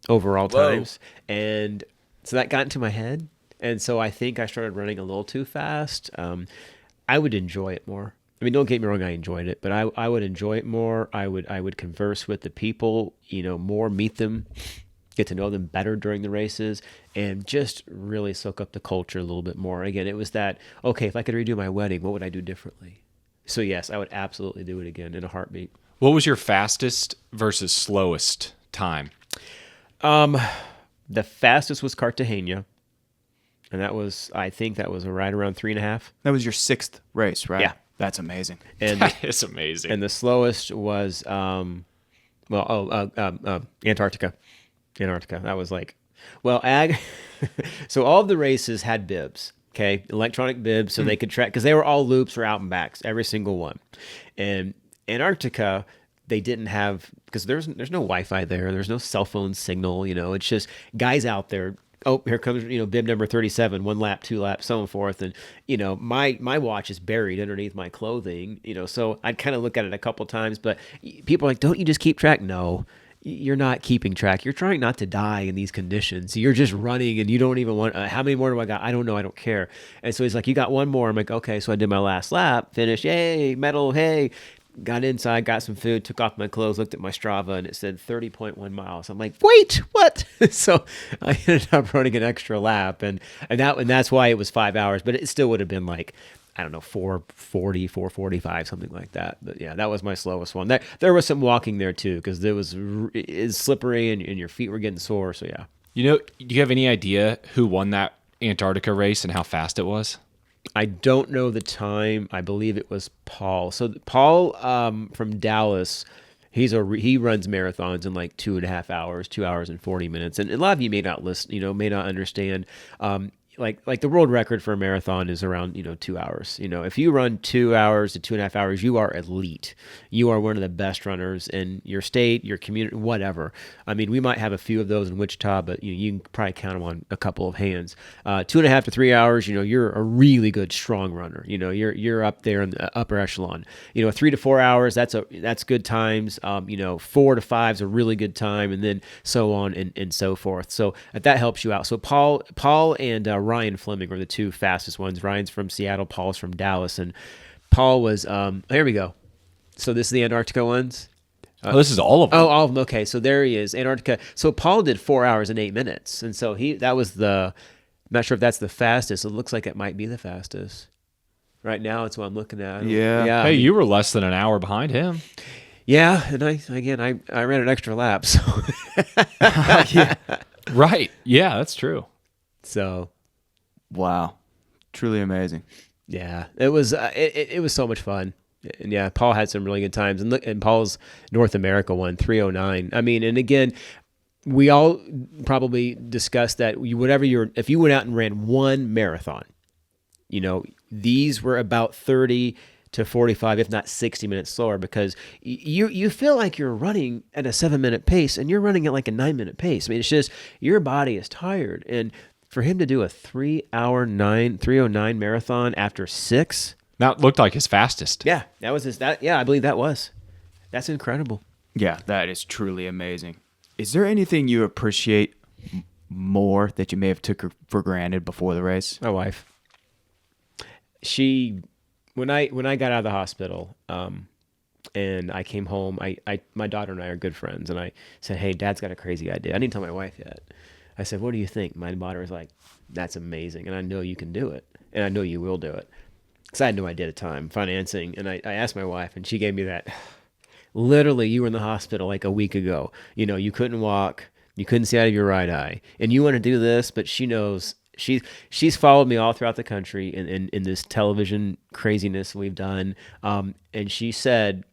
Speaker 1: overall times. And so that got into my head. And so I think I started running a little too fast. I would enjoy it more. I mean, don't get me wrong, I enjoyed it, but I would enjoy it more. I would converse with the people, more, meet them, get to know them better during the races, and just really soak up the culture a little bit more. Again, it was that, okay, if I could redo my wedding, what would I do differently? So yes, I would absolutely do it again in a heartbeat.
Speaker 4: What was your fastest versus slowest time?
Speaker 1: The fastest was Cartagena, and I think that was right around 3.5.
Speaker 2: That was your 6th race, right?
Speaker 1: Yeah.
Speaker 2: That's amazing.
Speaker 1: And
Speaker 4: That is amazing.
Speaker 1: And the slowest was, Antarctica. That was like, so all of the races had bibs, okay? Electronic bibs, so they could track, because they were all loops or out and backs, every single one. And Antarctica, they didn't have, because there's no Wi-Fi there. There's no cell phone signal, it's just guys out there. Oh, here comes, bib number 37, 1 lap, 2 laps, so on and forth. And, my watch is buried underneath my clothing, so I'd kind of look at it a couple times, but people are like, don't you just keep track? No, you're not keeping track. You're trying not to die in these conditions. You're just running and you don't even want, how many more do I got? I don't know. I don't care. And so he's like, you got one more. I'm like, okay. So I did my last lap, finished. Yay, medal. Hey, got inside, got some food, took off my clothes, looked at my Strava, and it said 30.1 miles. I'm like, wait, what? So I ended up running an extra lap, and that's why it was 5 hours. But it still would have been like, I don't know, 4:40, 4:45, something like that. But yeah, that was my slowest one. There was some walking there too, because it's slippery and your feet were getting sore. So yeah.
Speaker 4: Do you have any idea who won that Antarctica race and how fast it was?
Speaker 1: I don't know the time. I believe it was Paul. So Paul from Dallas, he runs marathons in like 2.5 hours, 2 hours and 40 minutes. And a lot of you may not listen, may not understand. Like the world record for a marathon is around 2 hours. If you run 2 hours to 2.5 hours, you are elite. You are one of the best runners in your state, your community, whatever. I mean, we might have a few of those in Wichita, but you can probably count them on a couple of hands. 2.5 to 3 hours, you're a really good strong runner. You're up there in the upper echelon. 3 to 4 hours, that's good times. 4 to 5 is a really good time, and then so on and so forth. So that helps you out. So Paul and Ryan Fleming were the 2 fastest ones. Ryan's from Seattle, Paul's from Dallas, and Paul was here we go. So this is the Antarctica ones.
Speaker 4: This is all of them.
Speaker 1: Oh, all of them. Okay, so there he is, Antarctica. So Paul did 4 hours and 8 minutes, and so that was I'm not sure if that's the fastest. It looks like it might be the fastest. Right now, it's what I'm looking at.
Speaker 2: Yeah.
Speaker 4: Hey, you were less than an hour behind him.
Speaker 1: Yeah, and I ran an extra lap, so
Speaker 2: Yeah.
Speaker 4: Right. Yeah, that's true.
Speaker 1: so.
Speaker 2: Wow. Truly amazing.
Speaker 1: Yeah, it was it was so much fun. And yeah, Paul had some really good times. And look, and Paul's North America won 3:09. I mean, and again, we all probably discussed that if you went out and ran one marathon, these were about 30 to 45, if not 60 minutes slower, because you feel like you're running at a 7-minute pace and you're running at like a 9-minute pace. I mean, it's just your body is tired. And for him to do a 3:09 marathon after 6.
Speaker 4: That looked like his fastest.
Speaker 1: Yeah, that was his. Yeah, I believe that was. That's incredible.
Speaker 2: Yeah, that is truly amazing. Is there anything you appreciate more that you may have took for granted before the race?
Speaker 1: My wife. She, when I got out of the hospital, and I came home, my daughter and I are good friends, and I said, "Hey, Dad's got a crazy idea." I didn't tell my wife yet. I said, "What do you think?" My daughter was like, "That's amazing, and I know you can do it, and I know you will do it." Because I had no idea at the time, financing, and I asked my wife, and she gave me that. Literally, you were in the hospital like a week ago. You know, you couldn't walk, you couldn't see out of your right eye, and you want to do this, but she knows. She's followed me all throughout the country in this television craziness we've done, and she said,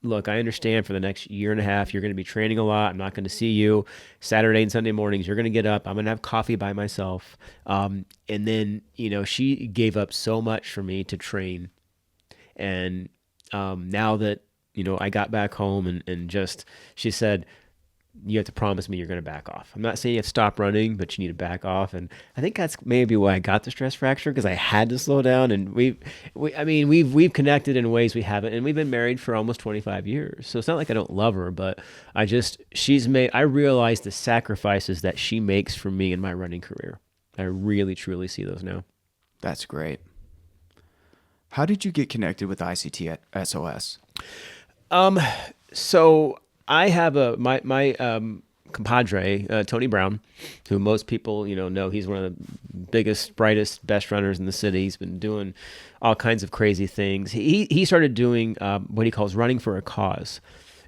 Speaker 1: "Look, I understand for the next year and a half, you're going to be training a lot. I'm not going to see you Saturday and Sunday mornings. You're going to get up. I'm going to have coffee by myself." And then, you know, she gave up so much for me to train. And now that, you know, I got back home and just, she said, "You have to promise me you're going to back off. I'm not saying you have to stop running, but you need to back off." And I think that's maybe why I got the stress fracture, because I had to slow down. And we've connected in ways we haven't, and we've been married for almost 25 years. So it's not like I don't love her, but I realize the sacrifices that she makes for me in my running career. I really, truly see those now.
Speaker 2: That's great. How did you get connected with ICT SOS?
Speaker 1: So I have my compadre, Tony Brown, who most people, you know he's one of the biggest, brightest, best runners in the city. He's been doing all kinds of crazy things. He started doing what he calls running for a cause.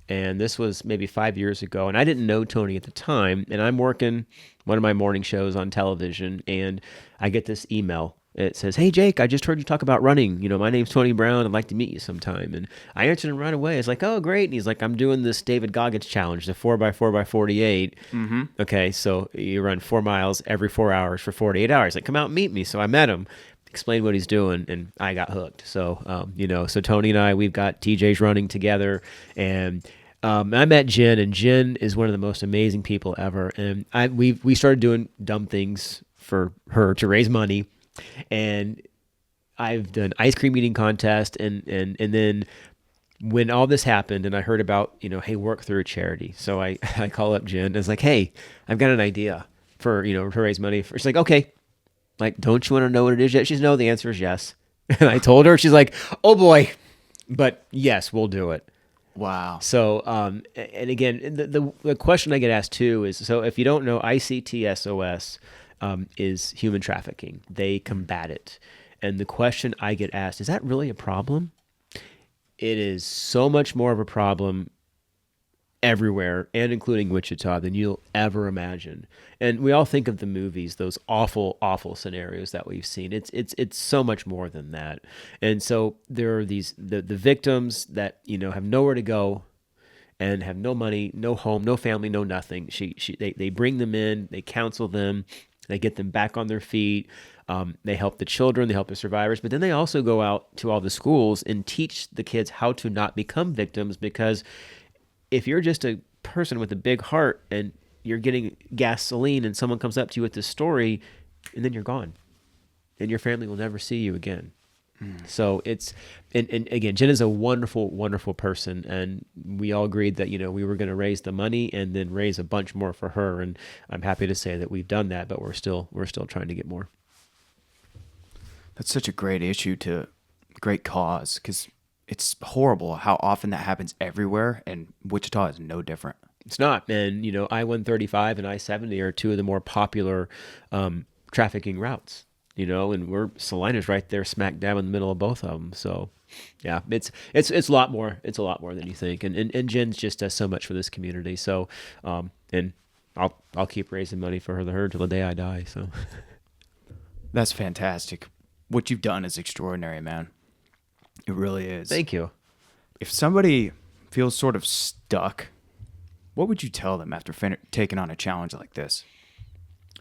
Speaker 1: And this was maybe 5 years ago. And I didn't know Tony at the time. And I'm working one of my morning shows on television, and I get this email. It says, "Hey, Jake, I just heard you talk about running. You know, my name's Tony Brown. I'd like to meet you sometime." And I answered him right away. It's like, "Oh, great." And he's like, "I'm doing this David Goggins challenge, the 4x4x48.
Speaker 2: Mm-hmm.
Speaker 1: Okay, so you run 4 miles every 4 hours for 48 hours. Like, come out and meet me." So I met him, explained what he's doing, and I got hooked. So, so Tony and I, we've got TJ's running together. And I met Jen, and Jen is one of the most amazing people ever. And we started doing dumb things for her to raise money. And I've done ice cream eating contest, and then when all this happened and I heard about, hey, work through a charity. So I call up Jen and it's like, "Hey, I've got an idea for, to raise money for." She's like, "Okay, like, don't you want to know what it is yet?" She's, "No, the answer is yes." And I told her, she's like, "Oh boy, but yes, we'll do it."
Speaker 2: Wow.
Speaker 1: So, and again, the question I get asked too is, so if you don't know, ICT SOS is human trafficking. They combat it. And the question I get asked, is that really a problem? It is so much more of a problem everywhere, and including Wichita, than you'll ever imagine. And we all think of the movies, those awful, awful scenarios that we've seen. It's so much more than that. And so there are the victims that, have nowhere to go and have no money, no home, no family, no nothing. They bring them in, they counsel them, they get them back on their feet. They help the children, they help the survivors, but then they also go out to all the schools and teach the kids how to not become victims, because if you're just a person with a big heart and you're getting gasoline and someone comes up to you with this story, and then you're gone and your family will never see you again. So it's, and again, Jen is a wonderful, wonderful person. And we all agreed that, we were going to raise the money and then raise a bunch more for her. And I'm happy to say that we've done that, but we're still trying to get more.
Speaker 2: That's such a great issue, great cause, because it's horrible how often that happens everywhere, and Wichita is no different.
Speaker 1: It's not. And, I-135 and I-70 are two of the more popular trafficking routes, and Salina's right there smack dab in the middle of both of them. So, yeah, it's a lot more. It's a lot more than you think. And Jen just does so much for this community. So, and I'll keep raising money for her till the day I die. So
Speaker 2: that's fantastic. What you've done is extraordinary, man. It really is.
Speaker 1: Thank you.
Speaker 2: If somebody feels sort of stuck, what would you tell them after taking on a challenge like this?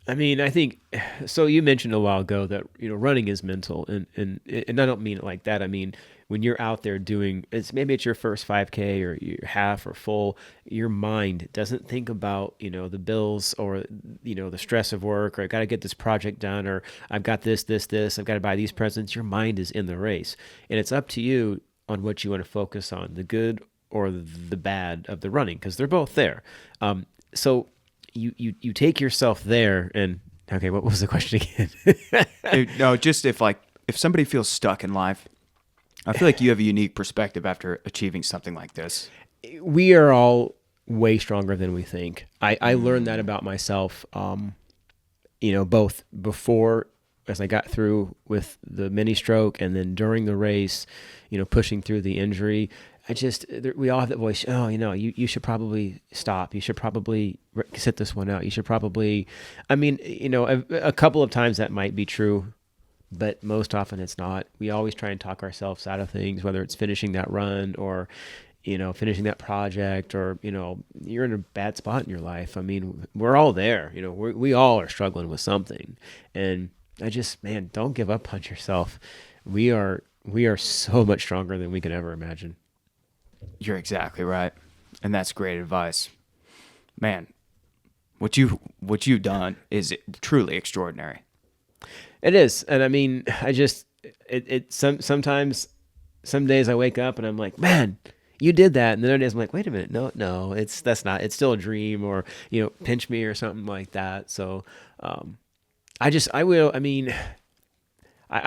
Speaker 1: I mean, I think, so you mentioned a while ago that, running is mental, and I don't mean it like that. I mean, when you're out there doing, maybe it's your first 5K or your half or full, your mind doesn't think about, the bills or, the stress of work, or I got to get this project done, or I've got this, I've got to buy these presents. Your mind is in the race, and it's up to you on what you want to focus on, the good or the bad of the running, because they're both there. So you take yourself there, and okay, what was the question again?
Speaker 2: No, just if somebody feels stuck in life, I feel like you have a unique perspective after achieving something like this.
Speaker 1: We are all way stronger than we think. I learned that about myself, both before, as I got through with the mini stroke, and then during the race, pushing through the injury. We all have that voice, you should probably stop. You should probably sit this one out. You should probably, a couple of times that might be true, but most often it's not. We always try and talk ourselves out of things, whether it's finishing that run or, finishing that project, or, you're in a bad spot in your life. I mean, we're all there, we all are struggling with something. And don't give up on yourself. We are so much stronger than we could ever imagine.
Speaker 2: You're exactly right. And that's great advice. Man, what you've done is truly extraordinary. It
Speaker 1: is. And I mean, sometimes some days I wake up and I'm like, man, you did that. And the other days I'm like, wait a minute. No, it's still a dream, or, pinch me or something like that. So, I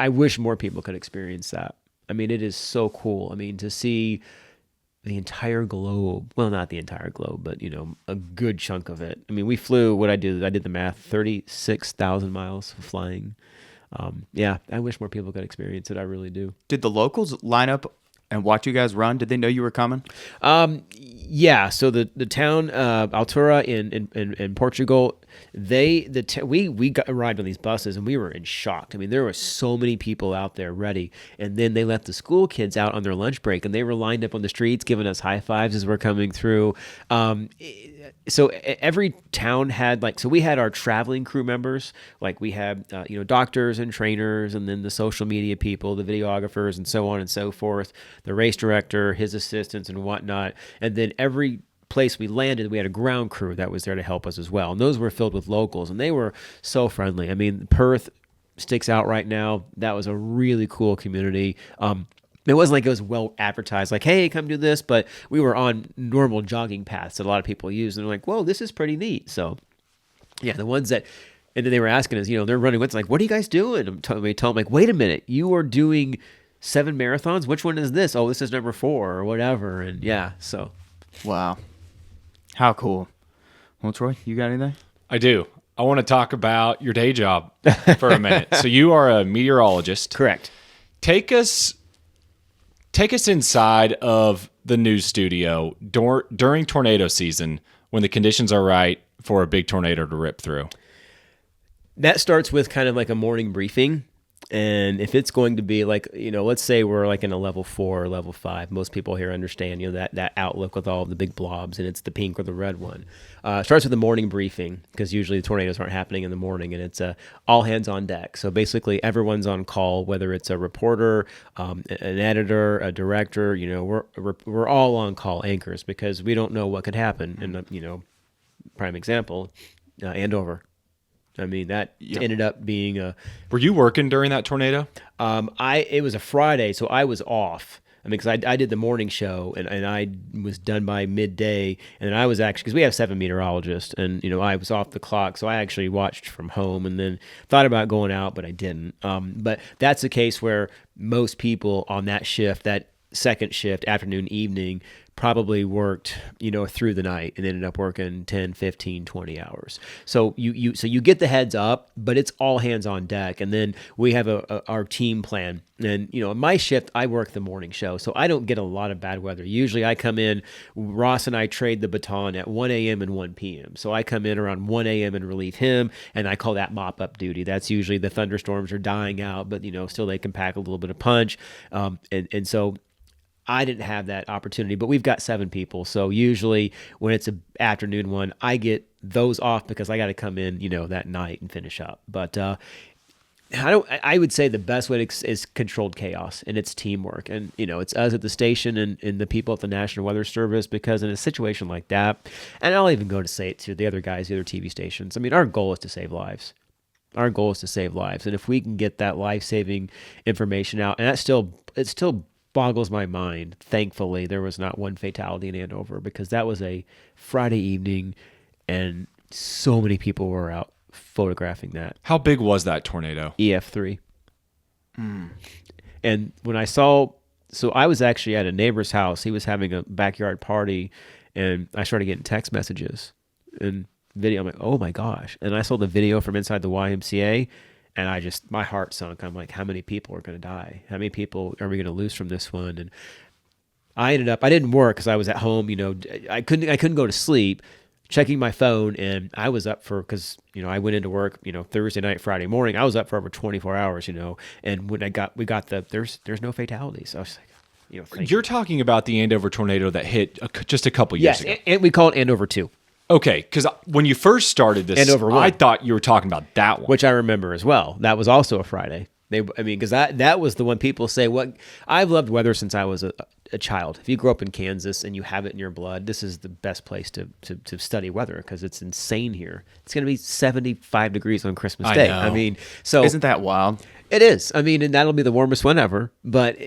Speaker 1: wish more people could experience that. I mean, it is so cool. I mean, to see the entire globe, well, not the entire globe, but, a good chunk of it. I mean, we flew, I did the math, 36,000 miles flying. I wish more people could experience it. I really do.
Speaker 2: Did the locals line up and watch you guys run? Did they know you were coming?
Speaker 1: Yeah. So the town, Altura in Portugal, we arrived on these buses and we were in shock. I mean, there were so many people out there ready, and then they let the school kids out on their lunch break, and they were lined up on the streets giving us high fives as we're coming through. So every town had we had our traveling crew members, like we had doctors and trainers, and then the social media people, the videographers, and so on and so forth, the race director, his assistants, and whatnot. And then every place we landed, we had a ground crew that was there to help us as well. And those were filled with locals, and they were so friendly. I mean, Perth sticks out right now. That was a really cool community. It wasn't like it was well advertised, like, hey, come do this, but we were on normal jogging paths that a lot of people use, and they're like, whoa, this is pretty neat. So, yeah, the ones that, and then they were asking us, they're running with, like, what are you guys doing? We told them, like, wait a minute, you are doing 7 marathons? Which one is this? Oh, this is number 4 or whatever. And yeah, so.
Speaker 2: Wow. How cool. Well, Troy, you got anything?
Speaker 4: I do. I want to talk about your day job for a minute. So you are a meteorologist.
Speaker 1: Correct.
Speaker 4: Take us inside of the news studio during tornado season when the conditions are right for a big tornado to rip through.
Speaker 1: That starts with kind of like a morning briefing. And if it's going to be like, let's say we're like in a level 4 or level 5, most people here understand, that outlook with all of the big blobs, and it's the pink or the red one. Starts with the morning briefing, because usually the tornadoes aren't happening in the morning, and it's all hands on deck. So basically everyone's on call, whether it's a reporter, an editor, a director, we're all on call, anchors, because we don't know what could happen. And, prime example, Andover. I mean, that ended up being a...
Speaker 4: Were you working during that tornado?
Speaker 1: It was a Friday, so I was off. I mean, because I did the morning show, and I was done by midday, and then I was actually... Because we have 7 meteorologists, and, I was off the clock, so I actually watched from home, and then thought about going out, but I didn't. But that's a case where most people on that shift, that second shift, afternoon, evening, probably worked, through the night and ended up working 10, 15, 20 hours. So you get the heads up, but it's all hands on deck. And then we have our team plan. And, my shift, I work the morning show, so I don't get a lot of bad weather. Usually I come in, Ross and I trade the baton at 1 a.m. and 1 p.m. So I come in around 1 a.m. and relieve him, and I call that mop-up duty. That's usually the thunderstorms are dying out, but, still they can pack a little bit of punch. And so I didn't have that opportunity, but we've got 7 people. So usually when it's an afternoon one, I get those off because I got to come in, that night and finish up. But I would say the best way is controlled chaos, and it's teamwork. And, it's us at the station and the people at the National Weather Service, because in a situation like that, and I'll even go to say it to the other guys, the other TV stations, I mean, our goal is to save lives. Our goal is to save lives. And if we can get that life-saving information out, and it still boggles my mind, thankfully, there was not one fatality in Andover, because that was a Friday evening, and so many people were out photographing that.
Speaker 4: How big was that tornado?
Speaker 1: EF3. And when I saw, so I was actually at a neighbor's house. He was having a backyard party, and I started getting text messages and video. I'm like, oh my gosh. And I saw the video from inside the YMCA, and my heart sunk. I'm like, how many people are going to die? How many people are we going to lose from this one? And I didn't work because I was at home. I couldn't go to sleep, checking my phone, and I was up because I went into work Thursday night, Friday morning. I was up for over 24 hours, and when we got there's no fatalities. I was like,
Speaker 4: You're talking about the Andover tornado that hit just a couple years ago.
Speaker 1: And we call it Andover 2.
Speaker 4: Okay, because when you first started this,
Speaker 1: Andover 1,
Speaker 4: I thought you were talking about that one,
Speaker 1: which I remember as well. That was also a Friday. Because that was the one people say. What I've loved weather since I was a child. If you grew up in Kansas and you have it in your blood, this is the best place to study weather, because it's insane here. It's going to be 75 degrees on Christmas Day.
Speaker 4: know.
Speaker 1: I mean, so
Speaker 2: Isn't that wild?
Speaker 1: it is. I mean, and that'll be the warmest one ever. But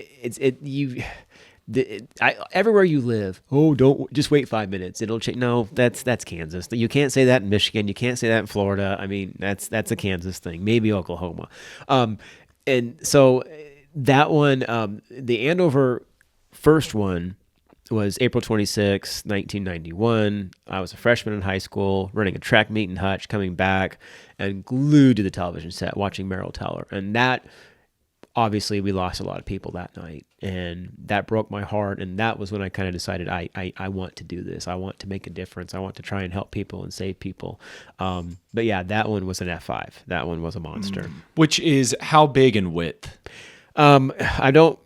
Speaker 1: everywhere you live, don't just wait 5 minutes. It'll change. No, that's Kansas. You can't say that in Michigan. You can't say that in Florida. I mean, that's a Kansas thing. Maybe Oklahoma. And so that one, the Andover first one was April 26, 1991. I was a freshman in high school, running a track meet in Hutch, coming back and glued to the television set, watching Merrill Teller. And that, obviously, we lost a lot of people that night, and that broke my heart. And that was when I kind of decided I want to do this. I want to make a difference. I want to try and help people and save people. But yeah, that one was an F5. That one was a monster.
Speaker 4: which is how big in width?
Speaker 1: I don't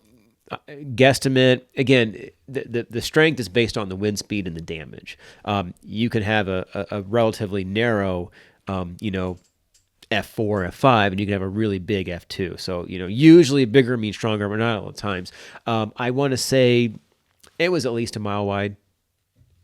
Speaker 1: guesstimate. Again, the strength is based on the wind speed and the damage. You can have a relatively narrow, F4, F5, and you can have a really big F2. So, usually bigger means stronger, but not all the times. I want to say it was at least a mile wide,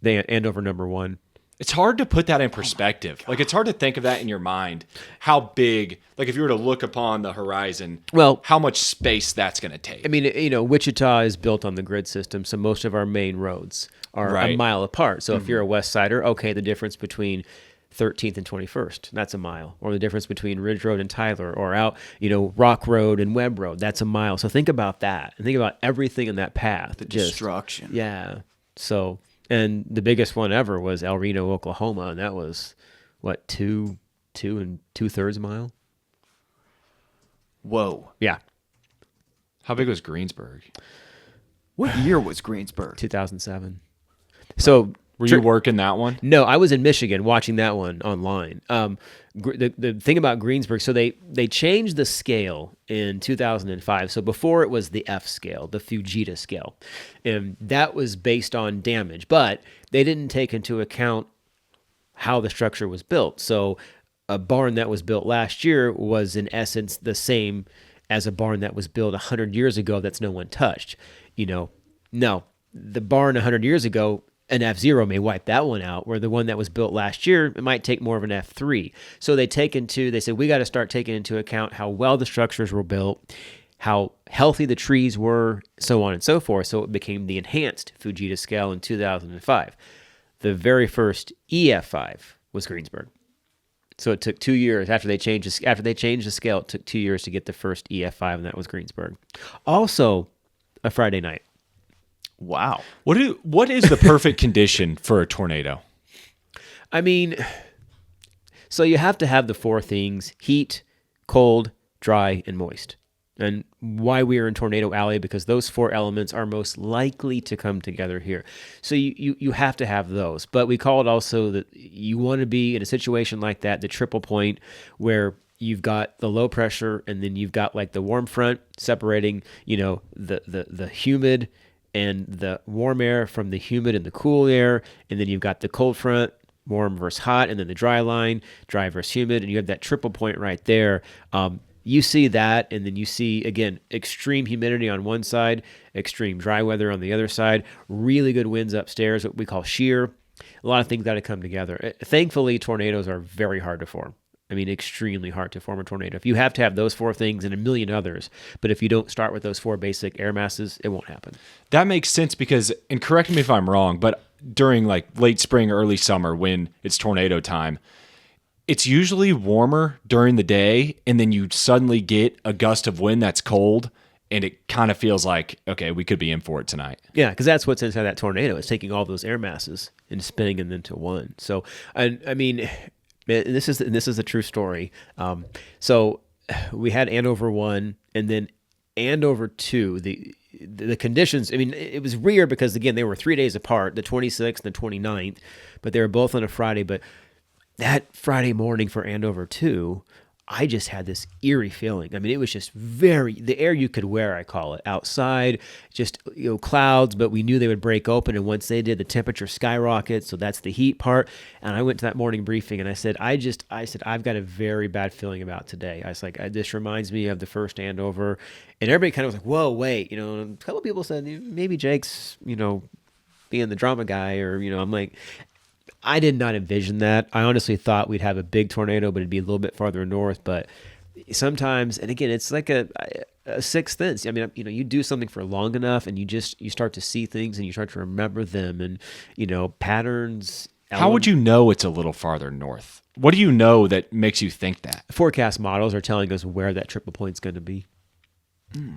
Speaker 1: the Andover number 1.
Speaker 4: It's hard to put that in perspective. Like, it's hard to think of that in your mind, how big, like if you were to look upon the horizon,
Speaker 1: Well,
Speaker 4: how much space that's going to take.
Speaker 1: I mean, Wichita is built on the grid system, so most of our main roads are a
Speaker 4: Right.
Speaker 1: mile apart. So if you're a West Sider, okay, the difference between 13th and 21st, that's a mile. Or the difference between Ridge Road and Tyler, or out, Rock Road and Webb Road, that's a mile. So think about that, and think about everything in that path.
Speaker 2: The destruction.
Speaker 1: Yeah. So, and the biggest one ever was El Reno, Oklahoma, and that was, what, 2 2.2 mile?
Speaker 2: Whoa.
Speaker 1: Yeah.
Speaker 4: How big was Greensburg?
Speaker 2: What year was Greensburg?
Speaker 1: 2007. So,
Speaker 4: Were you working that one?
Speaker 1: No, I was in Michigan watching that one online. The thing about Greensburg, so they changed the scale in 2005. So before it was the F scale, the Fujita scale, and that was based on damage, but they didn't take into account how the structure was built. So a barn that was built last year was in essence the same as a barn that was built 100 years ago that's no one touched. No, the barn 100 years ago, an F0 may wipe that one out, where the one that was built last year, it might take more of an F3. So they said, we got to start taking into account how well the structures were built, how healthy the trees were, so on and so forth. So it became the enhanced Fujita scale in 2005. The very first EF5 was Greensburg. So it took 2 years after they changed the scale. It took 2 years to get the first EF5, and that was Greensburg. Also, a Friday night.
Speaker 2: Wow.
Speaker 4: What is the perfect condition for a tornado?
Speaker 1: I mean, so you have to have the 4 things: heat, cold, dry, and moist. And why we are in Tornado Alley, because those 4 elements are most likely to come together here. So you have to have those. But we call it also that you want to be in a situation like that, the triple point, where you've got the low pressure, and then you've got like the warm front separating, the humid and the warm air from the humid and the cool air, and then you've got the cold front, warm versus hot, and then the dry line, dry versus humid, and you have that triple point right there. you see that, and then you see, again, extreme humidity on one side, extreme dry weather on the other side, really good winds upstairs, what we call shear. A lot of things got to come together. Thankfully, tornadoes are very hard to form. I mean, extremely hard to form a tornado. If you have to have those 4 things and a million others, but if you don't start with those 4 basic air masses, it won't happen.
Speaker 4: That makes sense because, and correct me if I'm wrong, but during like late spring, early summer when it's tornado time, it's usually warmer during the day, and then you suddenly get a gust of wind that's cold, and it kind of feels like, okay, we could be in for it tonight.
Speaker 1: Yeah, because that's what's inside that tornado. It's taking all those air masses and spinning them into one. So, I mean, this is a true story. So we had Andover 1, and then Andover 2. The conditions, I mean, it was weird because, again, they were 3 days apart, the 26th and the 29th, but they were both on a Friday. But that Friday morning for Andover 2, I just had this eerie feeling. I mean, it was just the air you could wear, I call it, outside, just, clouds, but we knew they would break open. And once they did, the temperature skyrockets. So that's the heat part. And I went to that morning briefing and I said, I've got a very bad feeling about today. I was like, this reminds me of the first Andover. And everybody kind of was like, whoa, wait, a couple of people said, maybe Jake's, being the drama guy, or, I'm like, I did not envision that. I honestly thought we'd have a big tornado, but it'd be a little bit farther north. But sometimes, and again, it's like a sixth sense. I mean, you do something for long enough, and you start to see things, and you start to remember them, and patterns.
Speaker 4: How would you know it's a little farther north? What do you know that makes you think that?
Speaker 1: Forecast models are telling us where that triple point's going to be.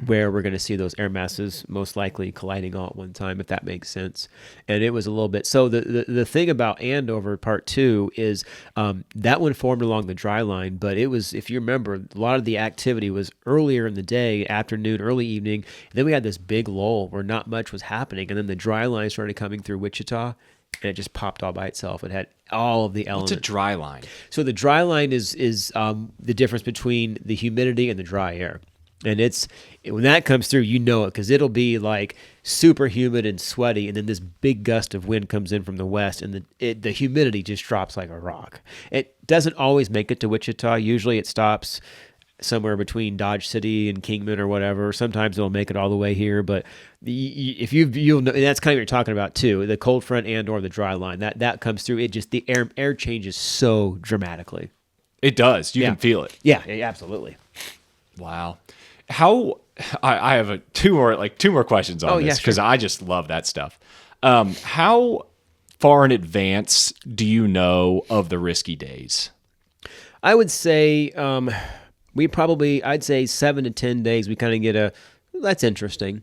Speaker 1: Where we're going to see those air masses most likely colliding all at one time, if that makes sense. And it was a little bit. So the thing about Andover Part 2 is that one formed along the dry line, but it was, if you remember, a lot of the activity was earlier in the day, afternoon, early evening. And then we had this big lull where not much was happening. And then the dry line started coming through Wichita, and it just popped all by itself. It had all of the elements.
Speaker 4: What's a dry line?
Speaker 1: So the dry line is the difference between the humidity and the dry air. And when that comes through, you know it, because it'll be like super humid and sweaty, and then this big gust of wind comes in from the west, and the humidity just drops like a rock. It doesn't always make it to Wichita. Usually it stops somewhere between Dodge City and Kingman or whatever. Sometimes it'll make it all the way here, but if you'll know, and that's kind of what you're talking about too, the cold front and or the dry line, that comes through. It just, the air changes so dramatically.
Speaker 4: It does. You can feel it.
Speaker 1: Yeah, absolutely.
Speaker 4: Wow. I have two more questions on this, because I just love that stuff. How far in advance do you know of the risky days?
Speaker 1: I would say I'd say 7 to 10 days. We kind of get that's interesting.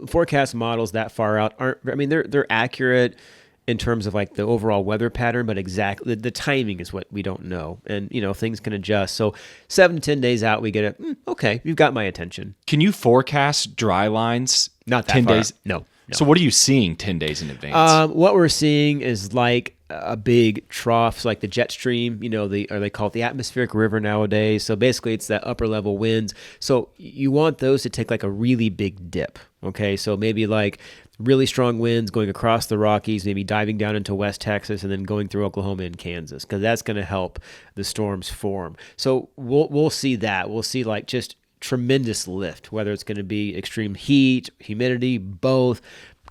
Speaker 1: Forecast models that far out they're accurate in terms of like the overall weather pattern, but exactly the timing is what we don't know. And, things can adjust. So 7 to 10 days out, we get okay, you've got my attention.
Speaker 4: Can you forecast dry lines?
Speaker 1: Not that
Speaker 4: 10
Speaker 1: far.
Speaker 4: days?
Speaker 1: No.
Speaker 4: So what are you seeing 10 days in advance?
Speaker 1: What we're seeing is like a big trough, like the jet stream, or they call it the atmospheric river nowadays. So basically it's that upper level winds. So you want those to take like a really big dip. Okay. So maybe like really strong winds going across the Rockies, maybe diving down into West Texas and then going through Oklahoma and Kansas, because that's going to help the storms form. So we'll see that. We'll see like just tremendous lift, whether it's going to be extreme heat, humidity, both,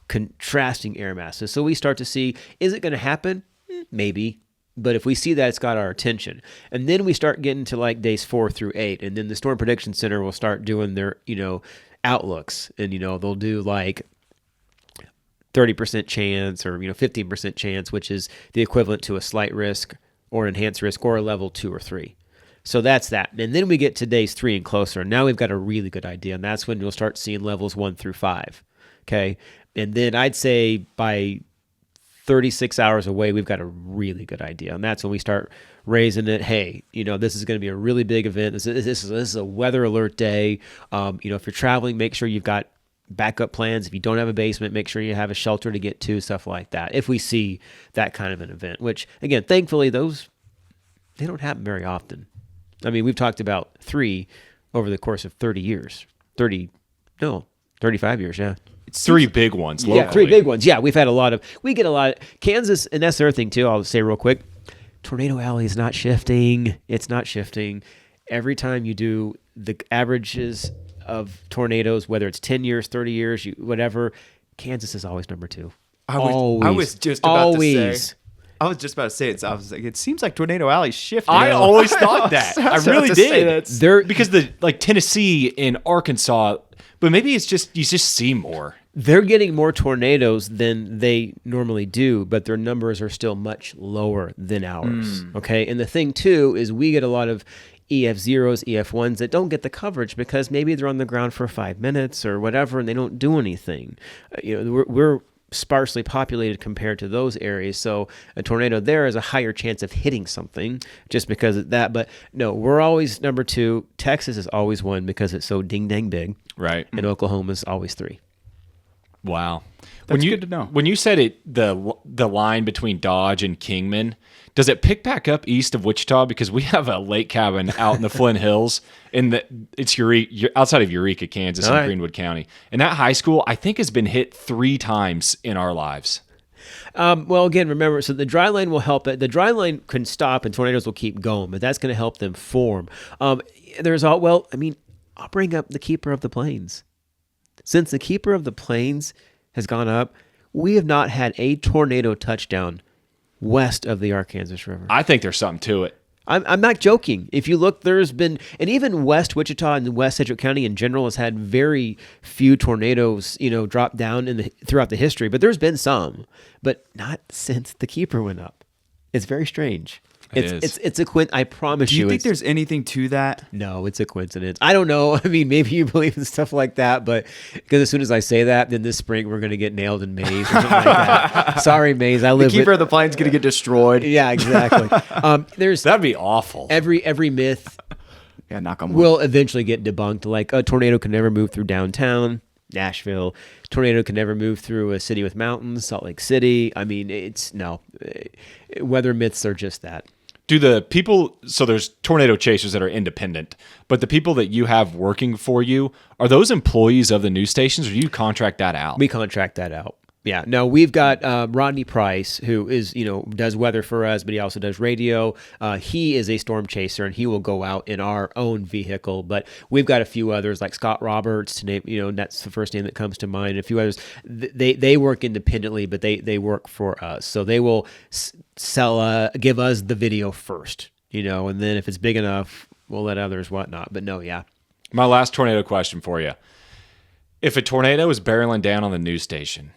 Speaker 1: contrasting air masses. So we start to see, is it going to happen? Maybe. But if we see that, it's got our attention. And then we start getting to like days 4 through 8. And then the Storm Prediction Center will start doing their, outlooks. And, they'll do like 30% chance or 15% chance, which is the equivalent to a slight risk or enhanced risk or a level 2 or 3. So that's that. And then we get to days 3 and closer. And now we've got a really good idea. And that's when you'll start seeing levels 1 through 5. Okay. And then I'd say by 36 hours away, we've got a really good idea. And that's when we start raising it. Hey, this is going to be a really big event. This is a weather alert day. If you're traveling, make sure you've got backup plans. If you don't have a basement, make sure you have a shelter to get to, stuff like that. If we see that kind of an event, which again, thankfully they don't happen very often. I mean, we've talked about 3 over the course of 35 years. Yeah.
Speaker 4: It's 3 big ones locally.
Speaker 1: Yeah, 3 big ones. Yeah, we get a lot of Kansas, and that's the other thing too, I'll say real quick. Tornado Alley is not shifting. It's not shifting. every time you do the averages of tornadoes, whether it's 10 years, 30 years, whatever, Kansas is always number 2.
Speaker 2: I was just about to say. I was just about to say it. I was like, it seems like Tornado Alley's shifting.
Speaker 4: I always thought that. I really did.
Speaker 1: They're,
Speaker 4: Because Tennessee and Arkansas, but maybe it's just you just see more.
Speaker 1: They're getting more tornadoes than they normally do, but their numbers are still much lower than ours. Okay, and the thing too is we get a lot of EF0s, EF1s that don't get the coverage because maybe they're on the ground for 5 minutes or whatever, and they don't do anything. We're sparsely populated compared to those areas, so a tornado there is a higher chance of hitting something just because of that. But no, we're always number 2. Texas is always 1 because it's so ding dang big,
Speaker 4: right?
Speaker 1: And Oklahoma's always 3.
Speaker 4: Wow,
Speaker 2: that's good to know.
Speaker 4: When you said it, the line between Dodge and Kingman, does it pick back up east of Wichita? Because we have a lake cabin out in the Flint Hills, it's outside of Eureka, Kansas, in Greenwood County. And that high school, I think, has been hit 3 times in our lives.
Speaker 1: Well, again, remember, so the dry line will help it. The dry line can stop and tornadoes will keep going, but that's going to help them form. I'll bring up the Keeper of the Plains. Since the Keeper of the Plains has gone up, we have not had a tornado touchdown west of the Arkansas River.
Speaker 4: I think there's something to it.
Speaker 1: I'm not joking. If you look, there's been, and even West Wichita and West Sedgwick County in general has had very few tornadoes, drop down throughout the history. But there's been some, but not since the Keeper went up. It's very strange. It's a coincidence. I promise you.
Speaker 2: Do you think there's anything to that?
Speaker 1: No, it's a coincidence. I don't know. I mean, maybe you believe in stuff like that, but because as soon as I say that, then this spring we're going to get nailed in Maze or something like that. Sorry, Maze. I live.
Speaker 2: The Keeper of the Plains going to get destroyed.
Speaker 1: Yeah, exactly.
Speaker 4: That'd be awful.
Speaker 1: Every myth.
Speaker 2: Yeah, knock on wood.
Speaker 1: Will eventually get debunked. Like a tornado can never move through downtown Nashville. Tornado can never move through a city with mountains, Salt Lake City. I mean, weather myths are just that.
Speaker 4: Do the people, so there's tornado chasers that are independent, but the people that you have working for you, are those employees of the news stations, or do you contract that out?
Speaker 1: We contract that out. Yeah. No, we've got Rodney Price, who is, does weather for us, but he also does radio. He is a storm chaser, and he will go out in our own vehicle. But we've got a few others, like Scott Roberts, to name, that's the first name that comes to mind. And a few others. They work independently, but they work for us. So they will give us the video first, and then if it's big enough, we'll let others whatnot. But no, yeah.
Speaker 4: My last tornado question for you. If a tornado is barreling down on the news station,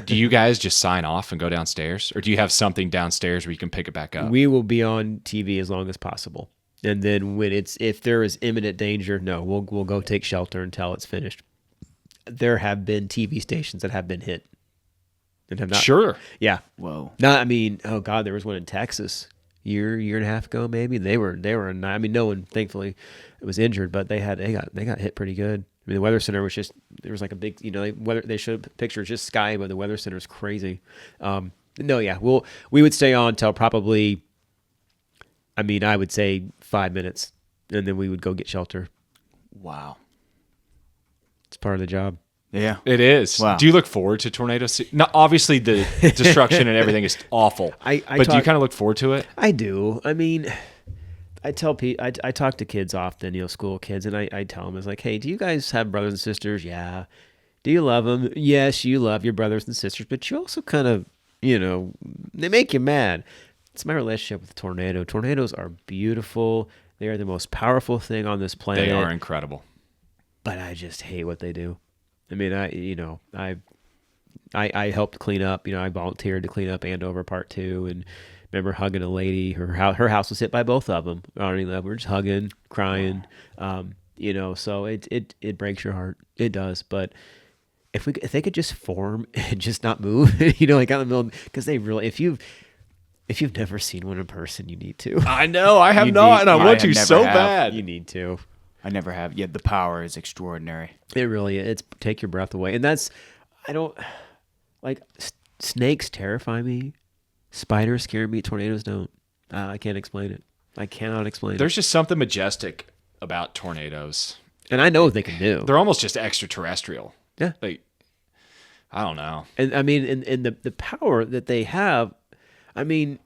Speaker 4: do you guys just sign off and go downstairs, or do you have something downstairs where you can pick it back up?
Speaker 1: We will be on TV as long as possible, and then if there is imminent danger, no, we'll go take shelter until it's finished. There have been TV stations that have been hit and have not.
Speaker 4: Sure.
Speaker 1: Yeah.
Speaker 2: Whoa.
Speaker 1: Oh God, there was one in Texas year and a half ago, maybe. They were. No one, thankfully, was injured, but they got hit pretty good. I mean, the Weather Center was there was like a big, they showed pictures, just sky, but the Weather Center is crazy. We would stay on till probably, I would say 5 minutes, and then we would go get shelter.
Speaker 2: Wow.
Speaker 1: It's part of the job.
Speaker 2: Yeah.
Speaker 4: It is. Wow. Do you look forward to tornadoes? Not obviously the destruction and everything is awful, but do you kind of look forward to it?
Speaker 1: I do. I tell people, I talk to kids often, school kids, and I tell them, it's like, hey, do you guys have brothers and sisters? Yeah. Do you love them? Yes, you love your brothers and sisters, but you also kind of, they make you mad. It's my relationship with tornado. Tornadoes are beautiful. They are the most powerful thing on this planet.
Speaker 4: They are incredible.
Speaker 1: But I just hate what they do. I helped clean up, I volunteered to clean up Andover Part 2, and remember hugging a lady. Her house was hit by both of them. We're just hugging, crying. So it breaks your heart. It does. But if they could just form and just not move, like out in the middle, because they really, if you've never seen one in person, you need to.
Speaker 4: I know, I have not, and I want to so bad.
Speaker 1: You need to.
Speaker 2: I never have. Yeah, the power is extraordinary.
Speaker 1: It really is. It's take your breath away, and that's snakes terrify me. Spiders scare me. Tornadoes don't. I can't explain it. I cannot explain it.
Speaker 4: There's just something majestic about tornadoes.
Speaker 1: And I know what they can do.
Speaker 4: They're almost just extraterrestrial.
Speaker 1: Yeah.
Speaker 4: I don't know.
Speaker 1: And and the power that they have, can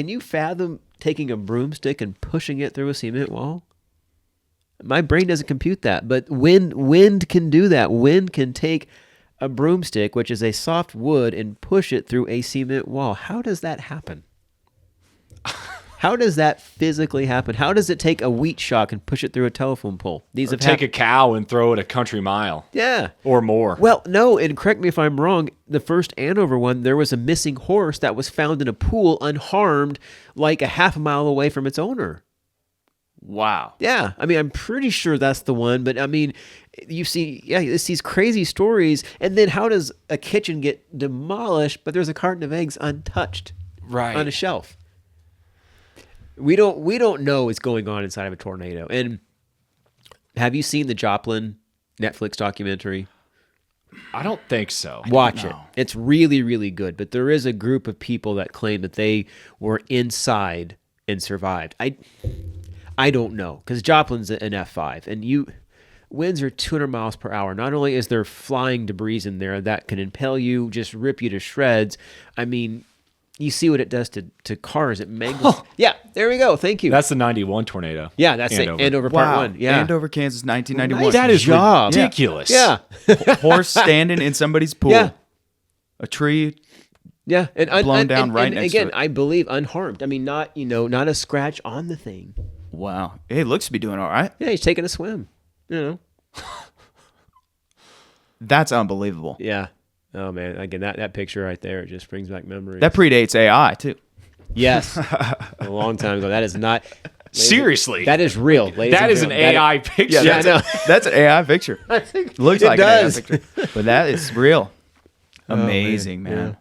Speaker 1: you fathom taking a broomstick and pushing it through a cement wall? My brain doesn't compute that. But wind can do that. Wind can take a broomstick, which is a soft wood, and push it through a cement wall. How does that happen? How does that physically happen? How does it take a wheat shock and push it through a telephone pole?
Speaker 4: Or take a cow and throw it a country mile.
Speaker 1: Yeah.
Speaker 4: Or more.
Speaker 1: Well, no, and correct me if I'm wrong, the first Andover one, there was a missing horse that was found in a pool unharmed like a half a mile away from its owner.
Speaker 2: Wow.
Speaker 1: Yeah. I mean, I'm pretty sure that's the one, but I mean, you see, yeah, it's these crazy stories. And then how does a kitchen get demolished, but there's a carton of eggs untouched on a shelf? We don't know what's going on inside of a tornado. And have you seen the Joplin Netflix documentary?
Speaker 4: I don't think so.
Speaker 1: Watch it. It's really, really good. But there is a group of people that claim that they were inside and survived. I don't know, because Joplin's an F5, and winds are 200 miles per hour. Not only is there flying debris in there that can impale you, just rip you to shreds. I mean, you see what it does to cars. It mangles. Yeah, there we go. Thank you.
Speaker 4: That's the 91 tornado.
Speaker 1: Yeah, that's Andover Part 1. Yeah.
Speaker 2: Andover, Kansas, 1991.
Speaker 1: Nice
Speaker 4: That is
Speaker 1: job.
Speaker 4: ridiculous.
Speaker 1: Yeah.
Speaker 2: Horse standing in somebody's pool.
Speaker 1: Yeah.
Speaker 2: A tree.
Speaker 1: Yeah, and
Speaker 2: blown down right
Speaker 1: and
Speaker 2: next
Speaker 1: again,
Speaker 2: to it.
Speaker 1: I believe unharmed. I mean, not a scratch on the thing.
Speaker 2: Wow. It looks to be doing all right.
Speaker 1: Yeah, he's taking a swim.
Speaker 2: That's unbelievable.
Speaker 1: Yeah. Oh man, again, that picture right there, it just brings back memories.
Speaker 2: That predates AI too.
Speaker 1: Yes, a long time ago. That is not
Speaker 4: Seriously.
Speaker 1: That is real. Ladies
Speaker 4: That
Speaker 1: and
Speaker 4: is an
Speaker 1: gentlemen.
Speaker 4: AI picture.
Speaker 1: Yeah, I know.
Speaker 2: That's an AI picture. Looks
Speaker 1: it
Speaker 2: like
Speaker 1: does.
Speaker 2: an AI picture. But that is real.
Speaker 1: man.
Speaker 2: Amazing, man.
Speaker 1: Yeah.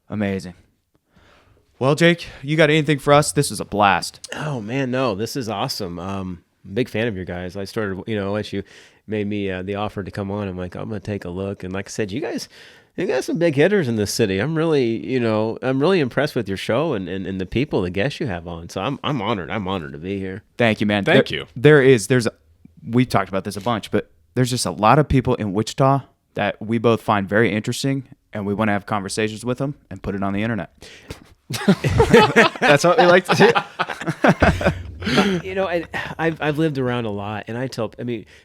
Speaker 2: Amazing. Well, Jake, you got anything for us? This was a blast.
Speaker 1: Oh man, no, this is awesome. Big fan of your guys. I started, once you made me the offer to come on, I'm like, I'm gonna take a look. And like I said, you guys got some big hitters in this city. I'm really impressed with your show and the people, the guests you have on. So I'm honored. I'm honored to be here.
Speaker 2: Thank you, man.
Speaker 4: Thank you.
Speaker 2: We've talked about this a bunch, but there's just a lot of people in Wichita that we both find very interesting, and we want to have conversations with them and put it on the internet. That's what we like to do.
Speaker 1: I've lived around a lot, and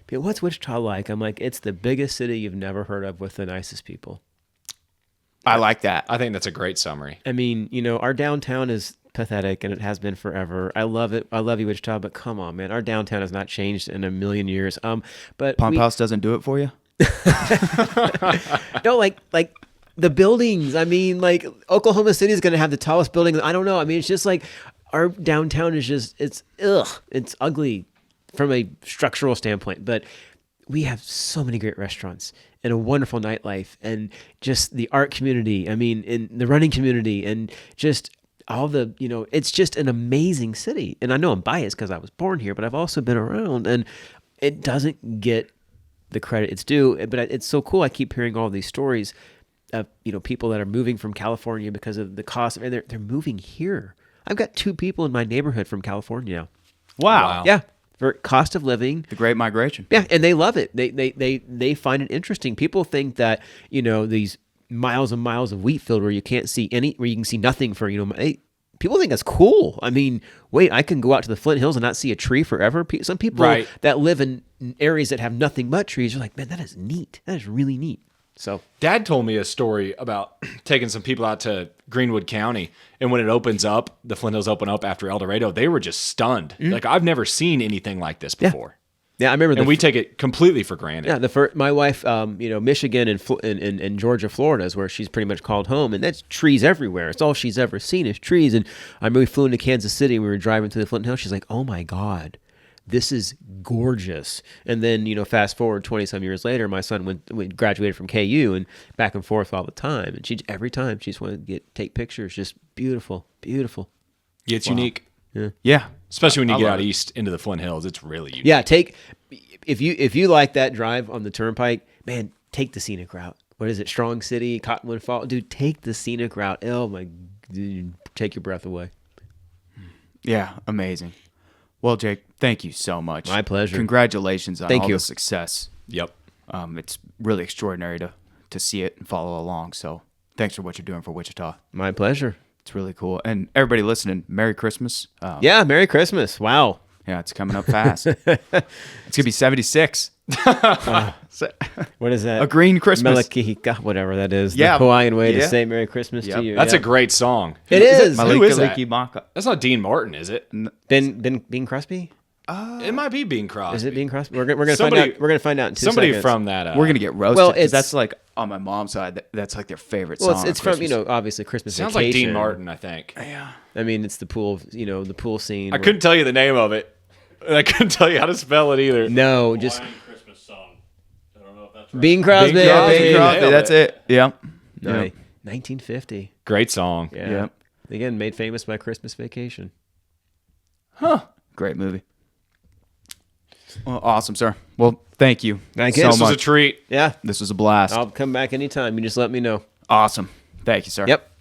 Speaker 1: people, what's Wichita like? I'm like, it's the biggest city you've never heard of with the nicest people.
Speaker 2: I like that.
Speaker 4: I think that's a great summary.
Speaker 1: I mean, our downtown is pathetic, and it has been forever. I love it. I love you, Wichita, but come on, man. Our downtown has not changed in a million years. But
Speaker 2: Pump House doesn't do it for you?
Speaker 1: No, like the buildings. I mean, like Oklahoma City is going to have the tallest building. I don't know. I mean, it's just like our downtown is just, it's ugly from a structural standpoint, but we have so many great restaurants and a wonderful nightlife and just the art community. I mean, in the running community and just all the, it's just an amazing city. And I know I'm biased because I was born here, but I've also been around, and it doesn't get the credit it's due. But it's so cool. I keep hearing all these stories of, people that are moving from California because of the cost, and they're moving here. I've got 2 people in my neighborhood from California now.
Speaker 2: Wow.
Speaker 1: Yeah. For cost of living.
Speaker 2: The Great Migration.
Speaker 1: Yeah, and they love it. They find it interesting. People think that, these miles and miles of wheat field where you can't see where you can see nothing for, people think that's cool. I mean, wait, I can go out to the Flint Hills and not see a tree forever. Some people that live in areas that have nothing but trees are like, man, that is neat. That is really neat. So
Speaker 4: Dad told me a story about taking some people out to Greenwood County, and when it opens up, the Flint Hills open up after El Dorado, they were just stunned. Like, I've never seen anything like this before.
Speaker 1: Yeah, I remember.
Speaker 4: And we take it completely for granted.
Speaker 1: Yeah, my wife, Michigan and Georgia, Florida is where she's pretty much called home, and that's trees everywhere. It's all she's ever seen is trees. And I remember we flew into Kansas City, and we were driving through the Flint Hills. She's like, "Oh my God, this is gorgeous." And then, fast forward 20-some years later, my son graduated from KU and back and forth all the time. And every time she just wanted to take pictures. Just beautiful, beautiful.
Speaker 4: Yeah, it's unique.
Speaker 2: Yeah.
Speaker 4: Especially when you get out east into the Flint Hills. It's really unique.
Speaker 1: Yeah, if you like that drive on the turnpike, man, take the scenic route. What is it? Strong City, Cottonwood Falls. Dude, take the scenic route. Oh my, dude, take your breath away.
Speaker 2: Yeah, amazing. Well, Jake, thank you so much.
Speaker 1: My pleasure.
Speaker 2: Congratulations on all the success.
Speaker 4: Yep.
Speaker 2: It's really extraordinary to see it and follow along. So thanks for what you're doing for Wichita.
Speaker 1: My pleasure.
Speaker 2: It's really cool. And everybody listening, Merry Christmas.
Speaker 1: Yeah, Merry Christmas. Wow.
Speaker 2: Yeah, it's coming up fast. It's gonna be 76.
Speaker 1: What is that?
Speaker 2: A green Christmas.
Speaker 1: Malakihika, whatever that is.
Speaker 2: Yeah.
Speaker 1: The Hawaiian way to
Speaker 2: Yeah.
Speaker 1: say Merry Christmas to
Speaker 2: Yep.
Speaker 1: you.
Speaker 4: That's
Speaker 1: yeah.
Speaker 4: a great song.
Speaker 1: It is.
Speaker 4: Who is that?
Speaker 2: Malika Maka.
Speaker 4: That's not Dean Martin, is it?
Speaker 1: Ben Bing Crosby?
Speaker 4: It might be Bing Crosby.
Speaker 1: Is it Bing Crosby? We're gonna
Speaker 4: Somebody-
Speaker 1: find out. We're gonna find out in 2
Speaker 4: Somebody
Speaker 1: seconds.
Speaker 4: from that.
Speaker 2: We're gonna get roasted.
Speaker 1: Well,
Speaker 2: 'cause
Speaker 1: it's-
Speaker 2: that's like on my mom's side. That's like their favorite
Speaker 1: Well,
Speaker 2: song.
Speaker 1: it's
Speaker 2: at
Speaker 1: from
Speaker 2: Christmas.
Speaker 1: obviously Christmas
Speaker 4: Sounds
Speaker 1: Vacation.
Speaker 4: like Dean Martin, I think.
Speaker 2: Yeah.
Speaker 1: I mean, it's the pool, the pool scene.
Speaker 4: I couldn't tell you the name of it. And I couldn't tell you how to spell it either.
Speaker 1: No, just
Speaker 3: Hawaiian Christmas song. I don't know if that's right.
Speaker 1: Bing Crosby.
Speaker 4: Bing Crosby.
Speaker 2: Bing Crosby,
Speaker 4: Nailed
Speaker 2: that's it. Yep.
Speaker 1: No,
Speaker 2: Yep.
Speaker 1: 1950.
Speaker 4: Great song.
Speaker 1: Yeah.
Speaker 2: Yep.
Speaker 1: Again, made famous by Christmas Vacation.
Speaker 2: Great movie. Well, awesome, sir. Well, thank you
Speaker 1: Thank
Speaker 2: so
Speaker 1: you.
Speaker 4: This was a
Speaker 2: much.
Speaker 4: treat.
Speaker 1: Yeah.
Speaker 2: This was a blast.
Speaker 1: I'll come back anytime. You just let me know.
Speaker 2: Awesome. Thank you, sir.
Speaker 1: Yep.